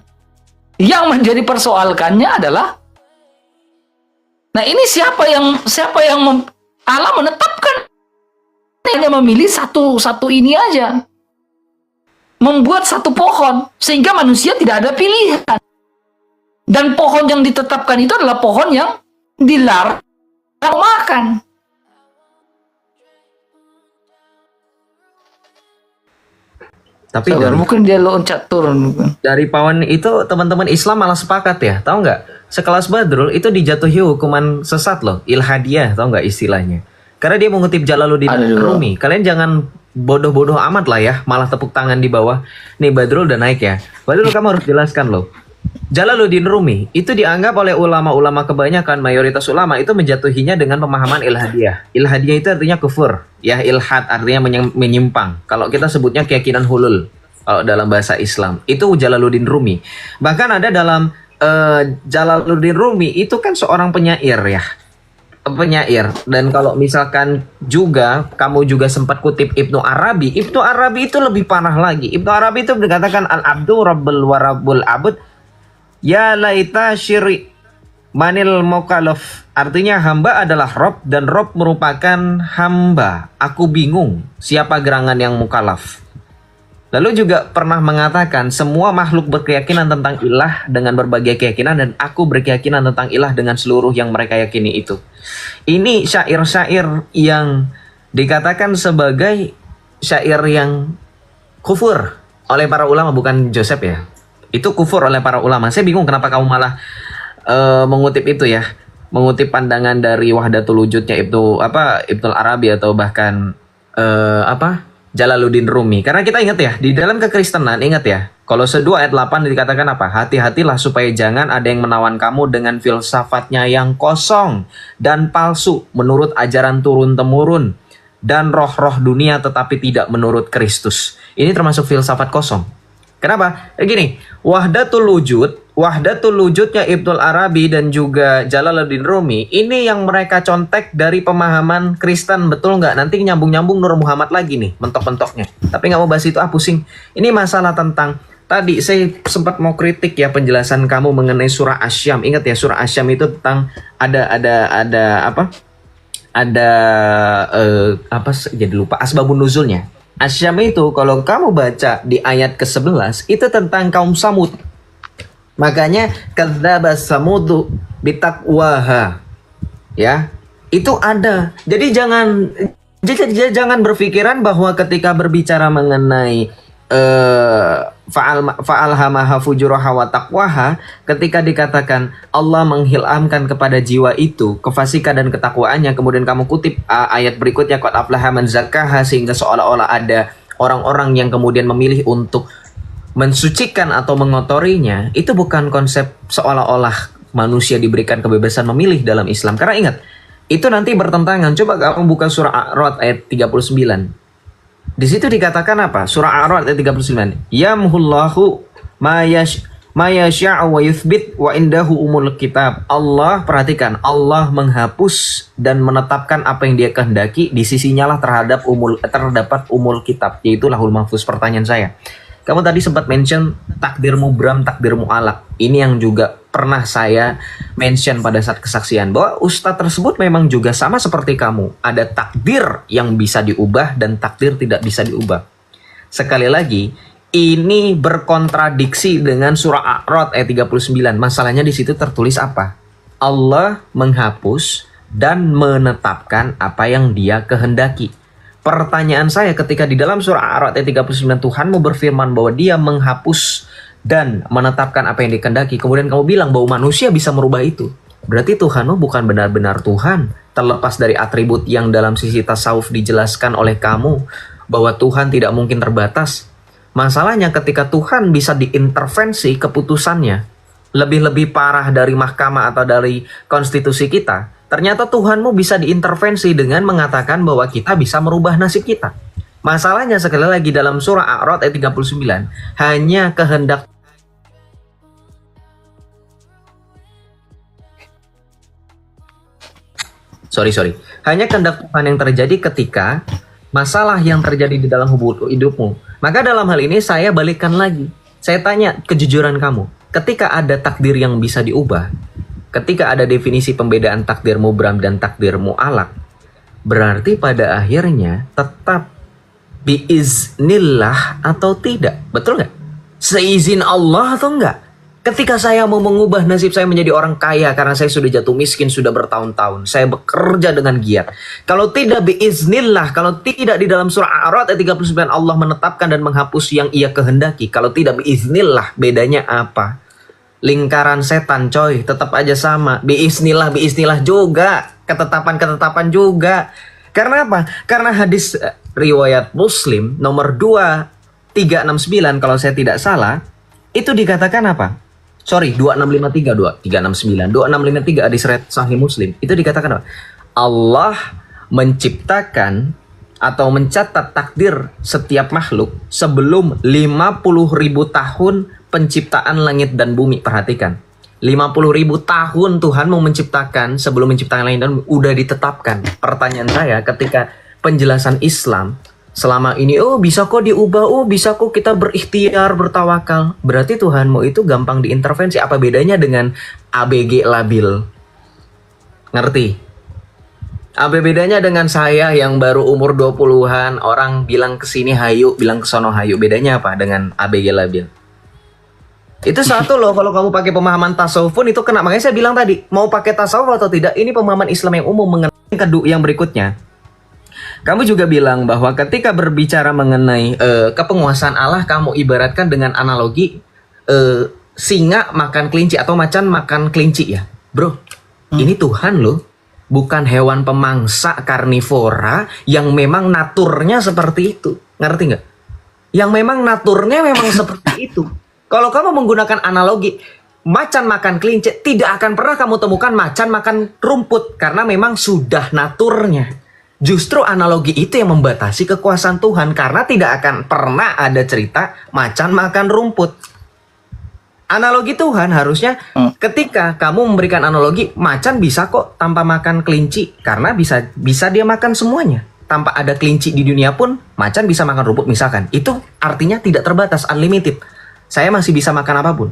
Speaker 2: Yang menjadi persoalkannya adalah, nah ini siapa yang Allah menetapkan hanya memilih satu ini aja, membuat satu pohon sehingga manusia tidak ada pilihan. Dan pohon yang ditetapkan itu adalah pohon yang dilarang makan.
Speaker 3: Tapi
Speaker 2: Sabar, mungkin dia loncat turun.
Speaker 3: dari pohon itu teman-teman Islam malah sepakat ya, tahu nggak? Sekelas Badrul itu dijatuhi hukuman sesat loh, ilhadiyah, tahu nggak istilahnya? Karena dia mengutip Jalaluddin Rumi. Kalian jangan bodoh-bodoh amat lah ya, malah tepuk tangan di bawah. Nih Badrul udah naik ya. Badrul kamu harus jelaskan loh. Jalaluddin Rumi itu dianggap oleh ulama-ulama kebanyakan, mayoritas ulama itu menjatuhinya dengan pemahaman ilhadiyah. Ilhadiyah itu artinya kufur, ya ilhad artinya menyimpang. Kalau kita sebutnya keyakinan hulul kalau dalam bahasa Islam. Itu Jalaluddin Rumi. Bahkan ada dalam Jalaluddin Rumi itu kan seorang penyair ya. Penyair. Dan kalau misalkan juga kamu juga sempat kutip Ibnu Arabi itu lebih parah lagi. Ibnu Arabi itu dikatakan al-abdu rabbul warabul abud ya laita syiri manil mukallaf, artinya hamba adalah Rob dan Rob merupakan hamba. Aku bingung siapa gerangan yang mukallaf. Lalu juga pernah mengatakan semua makhluk berkeyakinan tentang ilah dengan berbagai keyakinan dan aku berkeyakinan tentang ilah dengan seluruh yang mereka yakini itu. Ini syair-syair yang dikatakan sebagai syair yang kufur oleh para ulama, bukan Joseph ya. Itu kufur oleh para ulama. Saya bingung kenapa kamu malah mengutip itu ya. Mengutip pandangan dari Wahdatul Wujudnya Ibnu Arabi atau bahkan Jalaluddin Rumi. Karena kita ingat ya, di dalam kekristenan ingat ya, Kolose 2 ayat 8 dikatakan apa? Hati-hatilah supaya jangan ada yang menawan kamu dengan filsafatnya yang kosong dan palsu menurut ajaran turun-temurun dan roh-roh dunia tetapi tidak menurut Kristus. Ini termasuk filsafat kosong. Kenapa? Gini, Wahdatul Wujudnya Ibnu Arabi dan juga Jalaluddin Rumi, ini yang mereka contek dari pemahaman Kristen, betul nggak? Nanti nyambung-nyambung Nur Muhammad lagi nih, mentok-mentoknya. Tapi nggak mau bahas itu, pusing. Ini masalah tentang, tadi saya sempat mau kritik ya penjelasan kamu mengenai surah Asy-Syam. Ingat ya, surah Asy-Syam itu tentang jadi lupa asbabun nuzulnya. Asy-Syam itu kalau kamu baca di ayat ke-11 itu tentang kaum Samud. Makanya kadzdzaba samudu bitaqwaha. Ya, itu ada. Jadi jangan berpikiran bahwa ketika berbicara mengenai fa'alhamaha fujuraha wa taqwaha, ketika dikatakan Allah menghilangkan kepada jiwa itu kefasikan dan ketakwaannya, kemudian kamu kutip ayat berikutnya qad aflaha man zakkaha, sehingga seolah-olah ada orang-orang yang kemudian memilih untuk mensucikan atau mengotorinya, itu bukan konsep seolah-olah manusia diberikan kebebasan memilih dalam Islam. Karena ingat, itu nanti bertentangan. Coba kamu buka surah A'raf ayat 39. Di situ dikatakan apa? Surah A'raf ayat 39. Yamhullahu Ma yasha'u wa yuthbit wa indahu umul kitab. Allah, perhatikan, Allah menghapus dan menetapkan apa yang dia kehendaki, di sisinya lah terdapat umul kitab, yaitu lahul mahfuz. Pertanyaan saya, kamu tadi sempat mention takdir mubram, takdir mu'alak. Ini yang juga pernah saya mention pada saat kesaksian, bahwa ustadz tersebut memang juga sama seperti kamu. Ada takdir yang bisa diubah dan takdir tidak bisa diubah. Sekali lagi, ini berkontradiksi dengan surah A'rad ayat 39. Masalahnya di situ tertulis apa? Allah menghapus dan menetapkan apa yang dia kehendaki. Pertanyaan saya, ketika di dalam surah A'rad ayat 39 Tuhanmu berfirman bahwa dia menghapus dan menetapkan apa yang dikehendaki, kemudian kamu bilang bahwa manusia bisa merubah itu, berarti Tuhanmu bukan benar-benar Tuhan, terlepas dari atribut yang dalam sisi tasawuf dijelaskan oleh kamu bahwa Tuhan tidak mungkin terbatas. Masalahnya ketika Tuhan bisa diintervensi keputusannya, lebih-lebih parah dari mahkamah atau dari konstitusi kita, ternyata Tuhanmu bisa diintervensi dengan mengatakan bahwa kita bisa merubah nasib kita. Masalahnya sekali lagi dalam surah A'rad ayat 39, hanya kehendak hanya kehendak Tuhan yang terjadi ketika masalah yang terjadi di dalam hidupmu. Maka dalam hal ini saya balikkan lagi. Saya tanya kejujuran kamu. Ketika ada takdir yang bisa diubah, ketika ada definisi pembedaan takdir mubram dan takdir mu'alak, berarti pada akhirnya tetap biiznillah atau tidak. Betul nggak? Seizin Allah atau enggak? Ketika saya mau mengubah nasib saya menjadi orang kaya karena saya sudah jatuh miskin sudah bertahun-tahun, saya bekerja dengan giat. Kalau tidak biiznillah, kalau tidak di dalam surah A'rad ayat 39 Allah menetapkan dan menghapus yang ia kehendaki. Kalau tidak biiznillah, bedanya apa? Lingkaran setan coy, tetap aja sama. Biiznillah juga, ketetapan juga. Karena apa? Karena hadis riwayat Muslim nomor 2369 kalau saya tidak salah, itu dikatakan apa? Sorry, 2653 hadis riwayat Sahih Muslim. Itu dikatakan apa? Allah menciptakan atau mencatat takdir setiap makhluk sebelum 50.000 tahun penciptaan langit dan bumi. Perhatikan, 50.000 tahun Tuhan mau menciptakan, sebelum menciptakan langit dan bumi udah ditetapkan. Pertanyaan saya, ketika penjelasan Islam selama ini, oh bisa kok diubah, oh bisa kok kita berikhtiar, bertawakal, berarti Tuhanmu itu gampang diintervensi. Apa bedanya dengan ABG labil? Ngerti? Apa bedanya dengan saya yang baru umur 20-an, orang bilang kesini hayu, bilang kesono hayu? Bedanya apa dengan ABG labil? Itu satu loh, kalau kamu pakai pemahaman tasawuf pun itu kena. Makanya saya bilang tadi, mau pakai tasawuf atau tidak, ini pemahaman Islam yang umum. Mengenai yang berikutnya, kamu juga bilang bahwa ketika berbicara mengenai kepenguasaan Allah, kamu ibaratkan dengan analogi singa makan kelinci atau macan makan kelinci ya. Bro, ini Tuhan loh, bukan hewan pemangsa karnivora yang memang naturnya seperti itu. Ngerti nggak? Yang memang naturnya memang seperti itu. Kalau kamu menggunakan analogi macan makan kelinci, tidak akan pernah kamu temukan macan makan rumput karena memang sudah naturnya. Justru analogi itu yang membatasi kekuasaan Tuhan, karena tidak akan pernah ada cerita macan makan rumput. Analogi Tuhan harusnya ketika kamu memberikan analogi, macan bisa kok tanpa makan kelinci karena bisa dia makan semuanya. Tanpa ada kelinci di dunia pun macan bisa makan rumput misalkan. Itu artinya tidak terbatas, unlimited. Saya masih bisa makan apapun.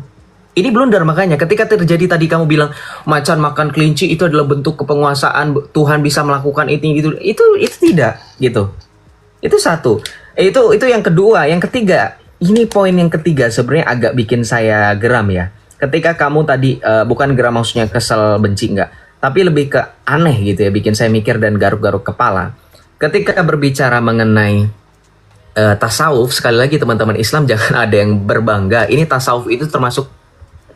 Speaker 3: Ini blunder. Makanya ketika terjadi tadi kamu bilang macan makan kelinci itu adalah bentuk kepenguasaan Tuhan bisa melakukan itu tidak gitu. Itu satu. Itu yang kedua. Yang ketiga, ini poin yang ketiga sebenarnya agak bikin saya geram ya. Ketika kamu tadi bukan geram maksudnya kesel benci enggak, tapi lebih ke aneh gitu ya, bikin saya mikir dan garuk-garuk kepala. Ketika berbicara mengenai tasawuf, sekali lagi teman-teman Islam jangan ada yang berbangga. Ini tasawuf itu termasuk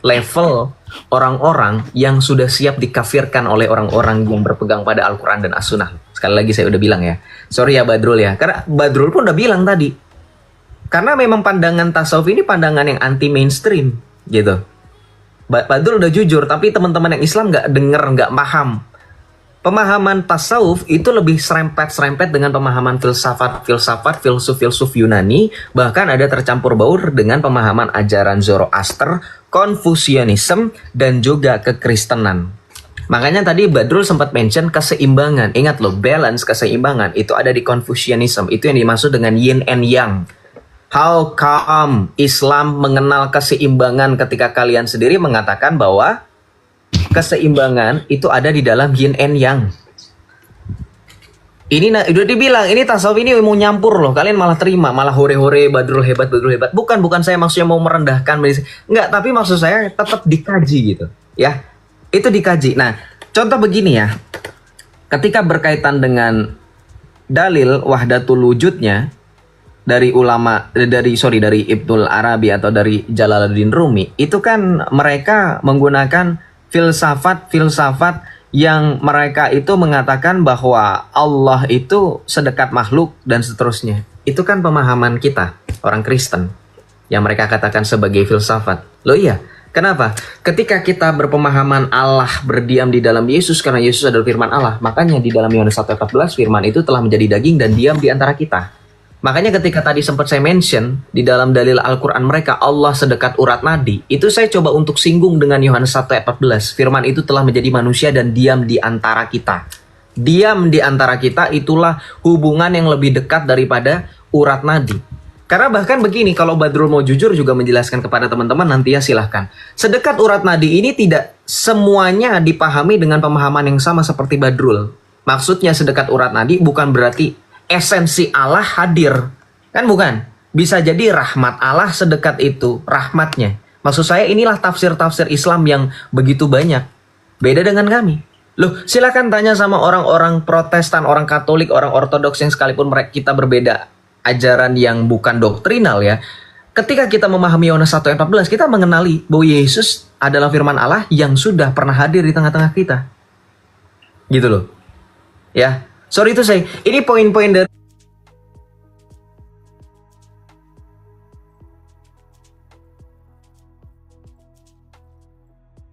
Speaker 3: level orang-orang yang sudah siap dikafirkan oleh orang-orang yang berpegang pada Al-Quran dan As-Sunnah. Sekali lagi saya udah bilang ya. Sorry ya Badrul ya. Karena Badrul pun udah bilang tadi. Karena memang pandangan tasawuf ini pandangan yang anti mainstream gitu. Badrul udah jujur, tapi teman-teman yang Islam nggak denger, nggak paham. pemahaman tasawuf itu lebih serempet-serempet dengan pemahaman filsafat, filsuf Yunani, bahkan ada tercampur baur dengan pemahaman ajaran Zoroaster, Konfusianisme, dan juga kekristenan. Makanya tadi Badrul sempat mention keseimbangan. Ingat loh, balance, keseimbangan itu ada di Confucianism. Itu yang dimaksud dengan yin and yang. How come Islam mengenal keseimbangan ketika kalian sendiri mengatakan bahwa keseimbangan itu ada di dalam yin and yang. Ini udah dibilang, ini tasawuf ini mau nyampur loh. Kalian malah terima, malah hore-hore, Badrul hebat, Badrul hebat. Bukan saya maksudnya mau merendahkan. Enggak, tapi maksud saya tetap dikaji gitu. Ya, itu dikaji. Nah, contoh begini ya. Ketika berkaitan dengan dalil wahdatul wujudnya dari dari Ibnul Arabi atau dari Jalaluddin Rumi, itu kan mereka menggunakan filsafat yang mereka itu mengatakan bahwa Allah itu sedekat makhluk dan seterusnya. Itu kan pemahaman kita, orang Kristen, yang mereka katakan sebagai filsafat. Loh iya, kenapa? Ketika kita berpemahaman Allah berdiam di dalam Yesus karena Yesus adalah firman Allah, makanya di dalam Yohanes 1:14 firman itu telah menjadi daging dan diam di antara kita. Makanya ketika tadi sempat saya mention di dalam dalil Al-Quran mereka Allah sedekat urat nadi, itu saya coba untuk singgung dengan Yohanes 1:14. Firman itu telah menjadi manusia dan diam di antara kita. Diam di antara kita itulah hubungan yang lebih dekat daripada urat nadi. Karena bahkan begini, kalau Badrul mau jujur juga menjelaskan kepada teman-teman nanti ya silahkan. Sedekat urat nadi ini tidak semuanya dipahami dengan pemahaman yang sama seperti Badrul. Maksudnya sedekat urat nadi bukan berarti esensi Allah hadir, kan bukan? Bisa jadi rahmat Allah sedekat itu, rahmatnya. Maksud saya inilah tafsir-tafsir Islam yang begitu banyak. Beda dengan kami. Loh, silakan tanya sama orang-orang Protestan, orang Katolik, orang Ortodoks yang sekalipun mereka kita berbeda ajaran yang bukan doktrinal ya. Ketika kita memahami Yohanes 1:14, kita mengenali bahwa Yesus adalah firman Allah yang sudah pernah hadir di tengah-tengah kita. Gitu loh. Ya. Sorry itu saya, ini poin-poin dari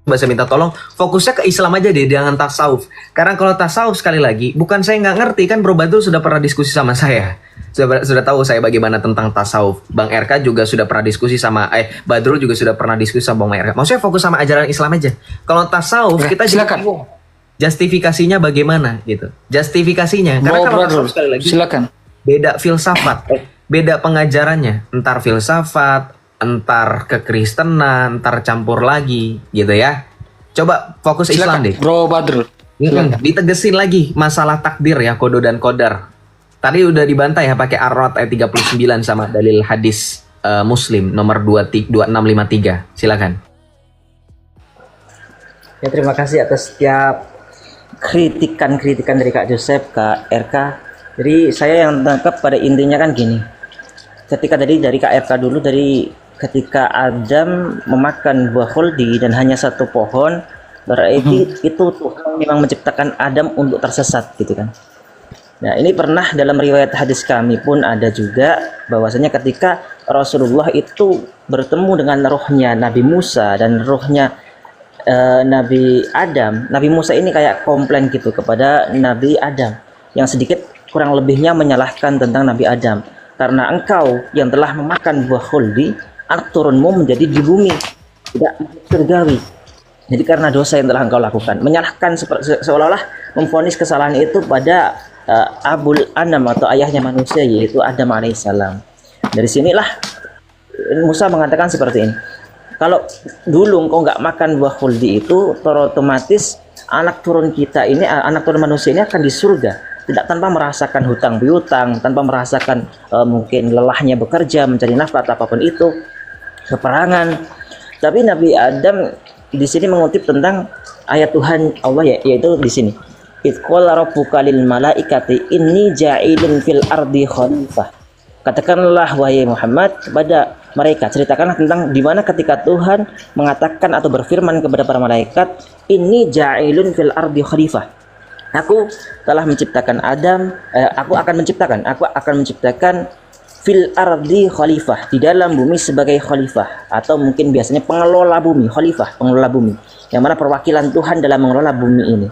Speaker 3: saya minta tolong fokusnya ke Islam aja deh, jangan tasawuf. Karena kalau tasawuf sekali lagi, bukan saya nggak ngerti kan Bro Badrul sudah pernah diskusi sama saya. Sudah tahu saya bagaimana tentang tasawuf. Bang RK juga sudah pernah diskusi sama Badrul juga sudah pernah diskusi sama Bang RK. Maksudnya fokus sama ajaran Islam aja. Kalau tasawuf kita
Speaker 2: silakan.
Speaker 3: Justifikasinya bagaimana gitu? Justifikasinya karena kalau tasawuf sekali lagi
Speaker 2: silakan.
Speaker 3: Beda filsafat, beda pengajarannya, entar filsafat, entar kekristenan, entar campur lagi gitu ya. Coba fokus Islam deh.
Speaker 2: Bro Badrul.
Speaker 3: Ditegesin lagi masalah takdir ya, kodo dan kodar. Tadi udah dibantai ya pakai Ar-Ra'd ayat 39 sama dalil hadis Muslim nomor 2653. Silakan.
Speaker 1: Ya, terima kasih atas setiap kritikan dari Kak Joseph, Kak RK. Jadi saya yang tangkap pada intinya kan gini. Ketika tadi dari Kak RK dulu, dari ketika Adam memakan buah khuldi dan hanya satu pohon, berarti itu Tuhan memang menciptakan Adam untuk tersesat gitu kan. Nah, ini pernah dalam riwayat hadis kami pun ada juga bahwasanya ketika Rasulullah itu bertemu dengan rohnya Nabi Musa dan rohnya Nabi Adam, Nabi Musa ini kayak komplain gitu kepada Nabi Adam yang sedikit kurang lebihnya menyalahkan tentang Nabi Adam, karena engkau yang telah memakan buah khuldi, anak turunmu menjadi di bumi, tidak surgawi. Jadi karena dosa yang telah engkau lakukan, menyalahkan seolah-olah memvonis kesalahan itu pada Abul Anam atau ayahnya manusia, yaitu Adam alaihissalam. Dari sinilah Musa mengatakan seperti ini. Kalau dulu engkau nggak makan buah khuldi itu, otomatis anak turun kita ini, anak turun manusia ini akan di surga, tidak tanpa merasakan hutang piutang, tanpa merasakan mungkin lelahnya bekerja mencari nafkah atau apapun itu, peperangan. Tapi Nabi Adam di sini mengutip tentang ayat Tuhan Allah yaitu di sini. Idz qala rabbuka lil malaikati inni ja'ilun fil ardi khalifah. Katakanlah wahai Muhammad kepada mereka, ceritakanlah tentang di mana ketika Tuhan mengatakan atau berfirman kepada para malaikat, ini ja'ilun fil ardi khalifah. Aku telah menciptakan Adam, aku akan menciptakan fil ardi khalifah, di dalam bumi sebagai khalifah, atau mungkin biasanya pengelola bumi, khalifah, pengelola bumi, yang mana perwakilan Tuhan dalam mengelola bumi ini.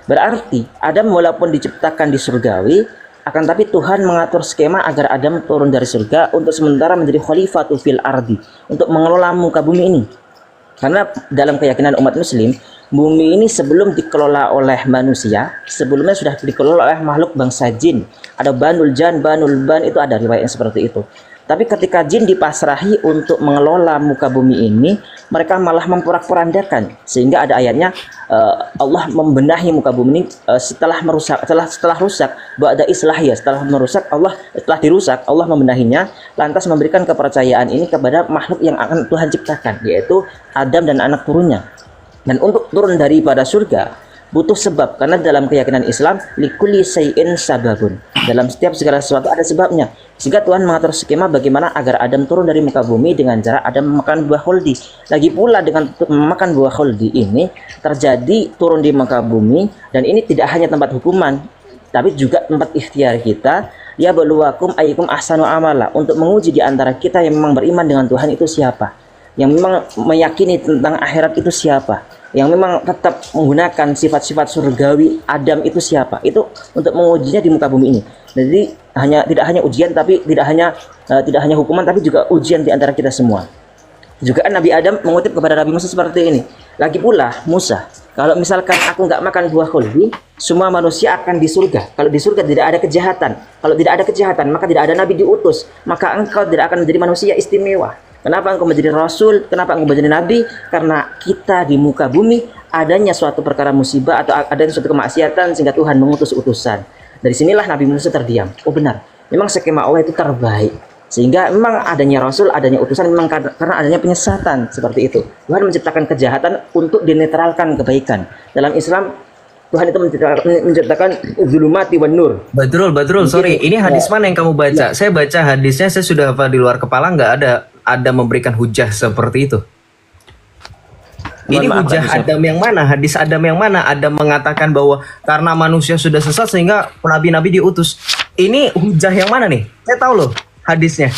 Speaker 1: Berarti Adam walaupun diciptakan di surgawi, akan tapi Tuhan mengatur skema agar Adam turun dari surga untuk sementara menjadi khalifatu fil ardi, untuk mengelola muka bumi ini. Karena dalam keyakinan umat muslim, bumi ini sebelum dikelola oleh manusia, sebelumnya sudah dikelola oleh makhluk bangsa jin. Ada banul jan, banul ban, itu ada riwayat yang seperti itu. Tapi ketika jin dipasrahi untuk mengelola muka bumi ini, mereka malah memporak-porandakan, sehingga ada ayatnya Allah membenahi muka bumi ini setelah rusak, ba'da islahiyah, setelah dirusak Allah membenahinya, lantas memberikan kepercayaan ini kepada makhluk yang akan Tuhan ciptakan, yaitu Adam dan anak turunnya. Dan untuk turun daripada surga butuh sebab, karena dalam keyakinan Islam likulli syai'in sababun, dalam setiap segala sesuatu ada sebabnya, sehingga Tuhan mengatur skema bagaimana agar Adam turun dari muka bumi dengan cara Adam memakan buah khuldi. Lagi pula dengan memakan buah khuldi ini terjadi turun di muka bumi, dan ini tidak hanya tempat hukuman tapi juga tempat ikhtiar kita, ya baluwakum ayyukum ahsanu amala, untuk menguji di antara kita yang memang beriman dengan Tuhan itu siapa, yang memang meyakini tentang akhirat itu siapa, yang memang tetap menggunakan sifat-sifat surgawi Adam itu siapa. Itu untuk mengujinya di muka bumi ini. Jadi tidak hanya ujian, tapi tidak hanya hukuman, tapi juga ujian di antara kita semua. Juga Nabi Adam mengutip kepada Nabi Musa seperti ini. Lagi pula Musa, kalau misalkan aku nggak makan buah khuldi, semua manusia akan di surga. Kalau di surga tidak ada kejahatan. Kalau tidak ada kejahatan, maka tidak ada nabi diutus. Maka engkau tidak akan menjadi manusia istimewa. Kenapa engkau menjadi rasul? Kenapa engkau menjadi nabi? Karena kita di muka bumi adanya suatu perkara musibah atau adanya suatu kemaksiatan sehingga Tuhan mengutus utusan. Dari sinilah Nabi Musa terdiam. Oh benar, memang skema Allah itu terbaik. Sehingga memang adanya rasul, adanya utusan memang karena adanya penyesatan seperti itu. Tuhan menciptakan kejahatan untuk dinetralkan kebaikan. Dalam Islam Tuhan itu menciptakan zulumati wan nur.
Speaker 3: Badrul, sorry. Ini hadis mana yang kamu baca? Saya baca hadisnya, saya sudah hafal di luar kepala, nggak ada memberikan hujah seperti itu. Ini hujah Adam yang mana? Hadis Adam yang mana? Adam mengatakan bahwa karena manusia sudah sesat sehingga nabi-nabi diutus. Ini hujah yang mana nih? Saya tahu loh hadisnya.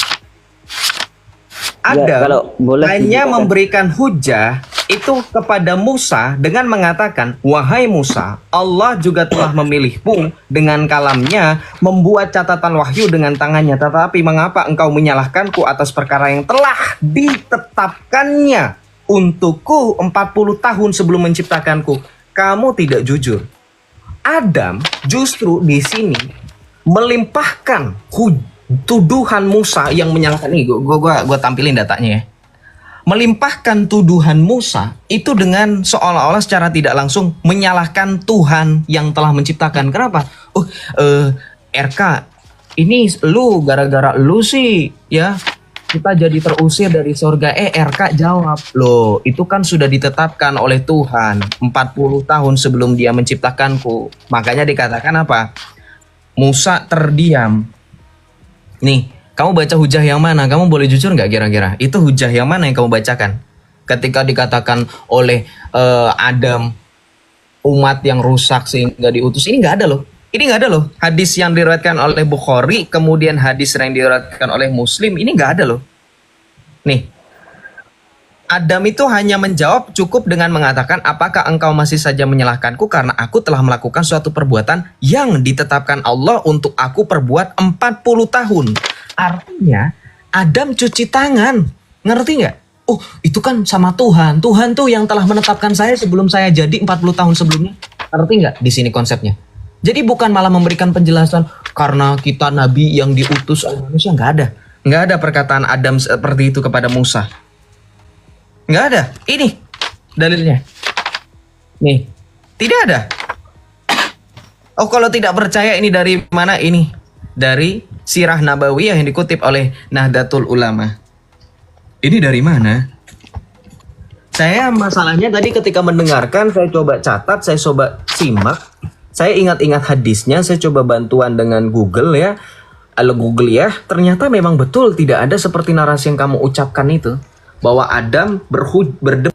Speaker 3: Adam hanya memberikan hujah itu kepada Musa dengan mengatakan, wahai Musa, Allah juga telah memilihmu dengan kalamnya, membuat catatan wahyu dengan tangannya. Tetapi mengapa engkau menyalahkanku atas perkara yang telah ditetapkannya untukku 40 tahun sebelum menciptakanku? Kamu tidak jujur. Adam justru di sini melimpahkan tuduhan Musa yang menyalahkan. Nih, gue tampilin datanya ya. Melimpahkan tuduhan Musa itu dengan seolah-olah secara tidak langsung menyalahkan Tuhan yang telah menciptakan. Kenapa? RK, ini lu gara-gara lu sih ya kita jadi terusir dari surga. RK jawab, loh itu kan sudah ditetapkan oleh Tuhan 40 tahun sebelum dia menciptakanku. Makanya dikatakan apa? Musa terdiam. Nih, kamu baca hujah yang mana? Kamu boleh jujur nggak kira-kira? Itu hujah yang mana yang kamu bacakan? Ketika dikatakan oleh Adam, umat yang rusak sehingga diutus. Ini nggak ada loh. Ini nggak ada loh. Hadis yang diriwayatkan oleh Bukhari, kemudian hadis yang diriwayatkan oleh Muslim, ini nggak ada loh. Nih, Adam itu hanya menjawab cukup dengan mengatakan, apakah engkau masih saja menyalahkanku karena aku telah melakukan suatu perbuatan yang ditetapkan Allah untuk aku perbuat 40 tahun. Artinya Adam cuci tangan. Ngerti nggak? Oh itu kan sama Tuhan. Tuhan tuh yang telah menetapkan saya sebelum saya jadi 40 tahun sebelumnya. Ngerti nggak di sini konsepnya? Jadi bukan malah memberikan penjelasan karena kita nabi yang diutus oleh manusia. Nggak ada. Nggak ada perkataan Adam seperti itu kepada Musa. Nggak ada. Ini dalilnya. Nih. Tidak ada. Oh kalau tidak percaya ini dari mana ini? Dari Sirah Nabawiyah yang dikutip oleh Nahdlatul Ulama. Ini dari mana? Saya masalahnya tadi ketika mendengarkan, saya coba catat, saya coba simak, saya ingat-ingat hadisnya, saya coba bantuan dengan Google ya. Kalau Google ya, ternyata memang betul tidak ada seperti narasi yang kamu ucapkan itu. Bahwa Adam berdebat.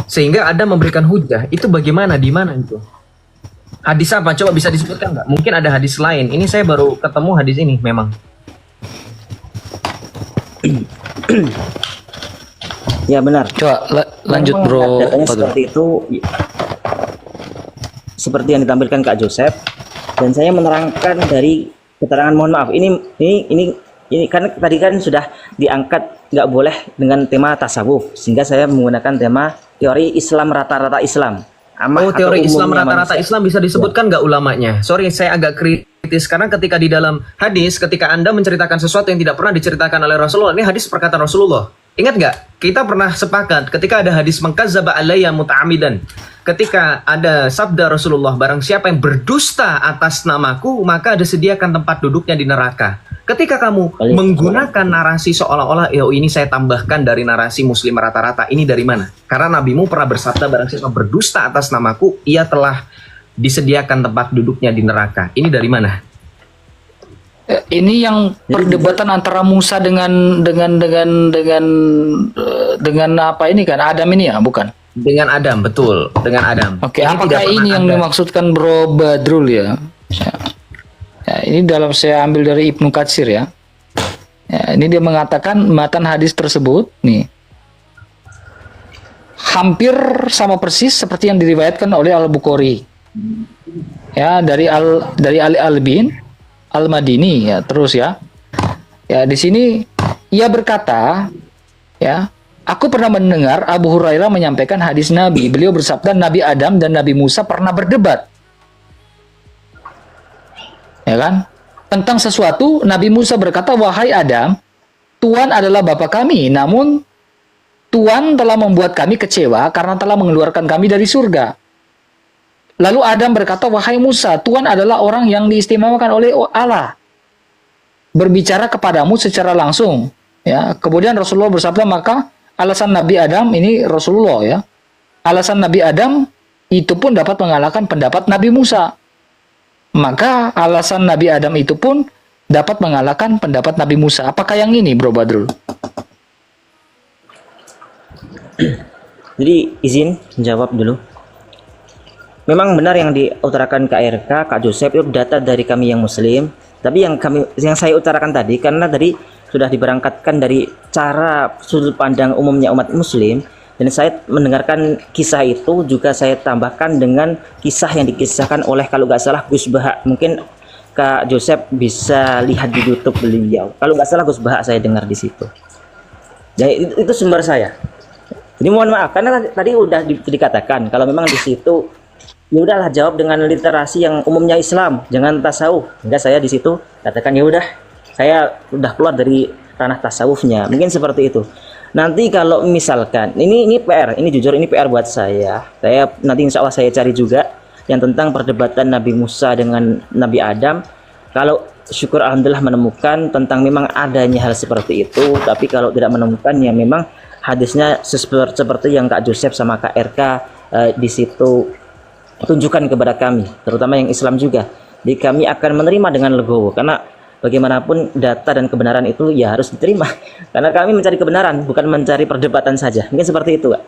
Speaker 3: Sehingga Adam memberikan hujah. Itu bagaimana? Di mana itu? Hadis apa? Coba bisa disebutkan nggak? Mungkin ada hadis lain. Ini saya baru ketemu hadis ini memang.
Speaker 1: Ya benar.
Speaker 2: Coba lanjut
Speaker 1: Memang
Speaker 2: bro
Speaker 1: datanya
Speaker 2: Fadul.
Speaker 1: seperti itu, seperti yang ditampilkan Kak Joseph, dan saya menerangkan dari keterangan, mohon maaf, ini kan tadi kan sudah diangkat nggak boleh dengan tema tasawuf, sehingga saya menggunakan tema teori Islam rata-rata Islam.
Speaker 3: Oh, teori Islam
Speaker 1: umumnya
Speaker 3: rata-rata
Speaker 1: manusia.
Speaker 3: Islam bisa disebutkan nggak ulamanya? Sorry, saya agak kritis karena ketika di dalam hadis, ketika Anda menceritakan sesuatu yang tidak pernah diceritakan oleh Rasulullah, ini hadis perkataan Rasulullah. Ingat nggak? Kita pernah sepakat ketika ada hadis mengkadzdzaba alayya muta'ammidan. Ketika ada sabda Rasulullah, barang siapa yang berdusta atas namaku, maka ada sediakan tempat duduknya di neraka. Ketika kamu menggunakan narasi seolah-olah, ya ini saya tambahkan dari narasi muslim rata-rata, ini dari mana? Karena nabimu pernah bersabda, barang siapa berdusta atas namaku, ia telah disediakan tempat duduknya di neraka. Ini dari mana?
Speaker 2: Ini yang perdebatan antara Musa dengan apa ini kan? Adam ini ya, bukan?
Speaker 3: Dengan Adam, betul. Dengan Adam.
Speaker 2: Oke, apakah ini yang dimaksudkan Bro Badrul ya? Ya, ini dalam saya ambil dari Ibnu Katsir ya. Ya, ini dia mengatakan matan hadis tersebut nih hampir sama persis seperti yang diriwayatkan oleh Al-Bukhari. Ya, dari Ali Al-Bin Al-Madini ya, terus ya. Ya, di sini ia berkata, ya, aku pernah mendengar Abu Hurairah menyampaikan hadis Nabi. Beliau bersabda, Nabi Adam dan Nabi Musa pernah berdebat. Ya kan? Tentang sesuatu, Nabi Musa berkata, wahai Adam, Tuhan adalah Bapa kami, namun Tuhan telah membuat kami kecewa karena telah mengeluarkan kami dari surga. Lalu Adam berkata, wahai Musa, Tuhan adalah orang yang diistimewakan oleh Allah, berbicara kepadamu secara langsung. Ya, kemudian Rasulullah bersabda, maka alasan Nabi Adam, ini Rasulullah ya, alasan Nabi Adam itu pun dapat mengalahkan pendapat Nabi Musa. Maka alasan Nabi Adam itu pun dapat mengalahkan pendapat Nabi Musa. Apakah yang ini, Bro Badrul?
Speaker 1: Jadi izin menjawab dulu. Memang benar yang diutarakan KRK, Kak Joseph, itu data dari kami yang Muslim. Tapi yang saya utarakan tadi, karena tadi sudah diberangkatkan dari cara sudut pandang umumnya umat Muslim, dan saya mendengarkan kisah itu juga saya tambahkan dengan kisah yang dikisahkan oleh, kalau nggak salah, Gus Baha. Mungkin Kak Joseph bisa lihat di YouTube beliau. Kalau nggak salah Gus Baha saya dengar di situ. Jadi itu sumber saya. Jadi mohon maaf karena tadi udah dikatakan kalau memang di situ ya udahlah jawab dengan literasi yang umumnya Islam, jangan tasawuf. Enggak, saya di situ katakan ya udah saya udah keluar dari ranah tasawufnya. Mungkin seperti itu. Nanti kalau misalkan ini PR, ini jujur ini PR buat saya. Saya nanti insya Allah saya cari juga yang tentang perdebatan Nabi Musa dengan Nabi Adam. Kalau syukur alhamdulillah menemukan tentang memang adanya hal seperti itu. Tapi kalau tidak menemukan ya memang hadisnya seperti yang Kak Joseph sama Kak RK di situ tunjukkan kepada kami, terutama yang Islam juga. Jadi kami akan menerima dengan legowo karena bagaimanapun data dan kebenaran itu ya harus diterima karena kami mencari kebenaran bukan mencari perdebatan saja. Mungkin seperti itu, Kak.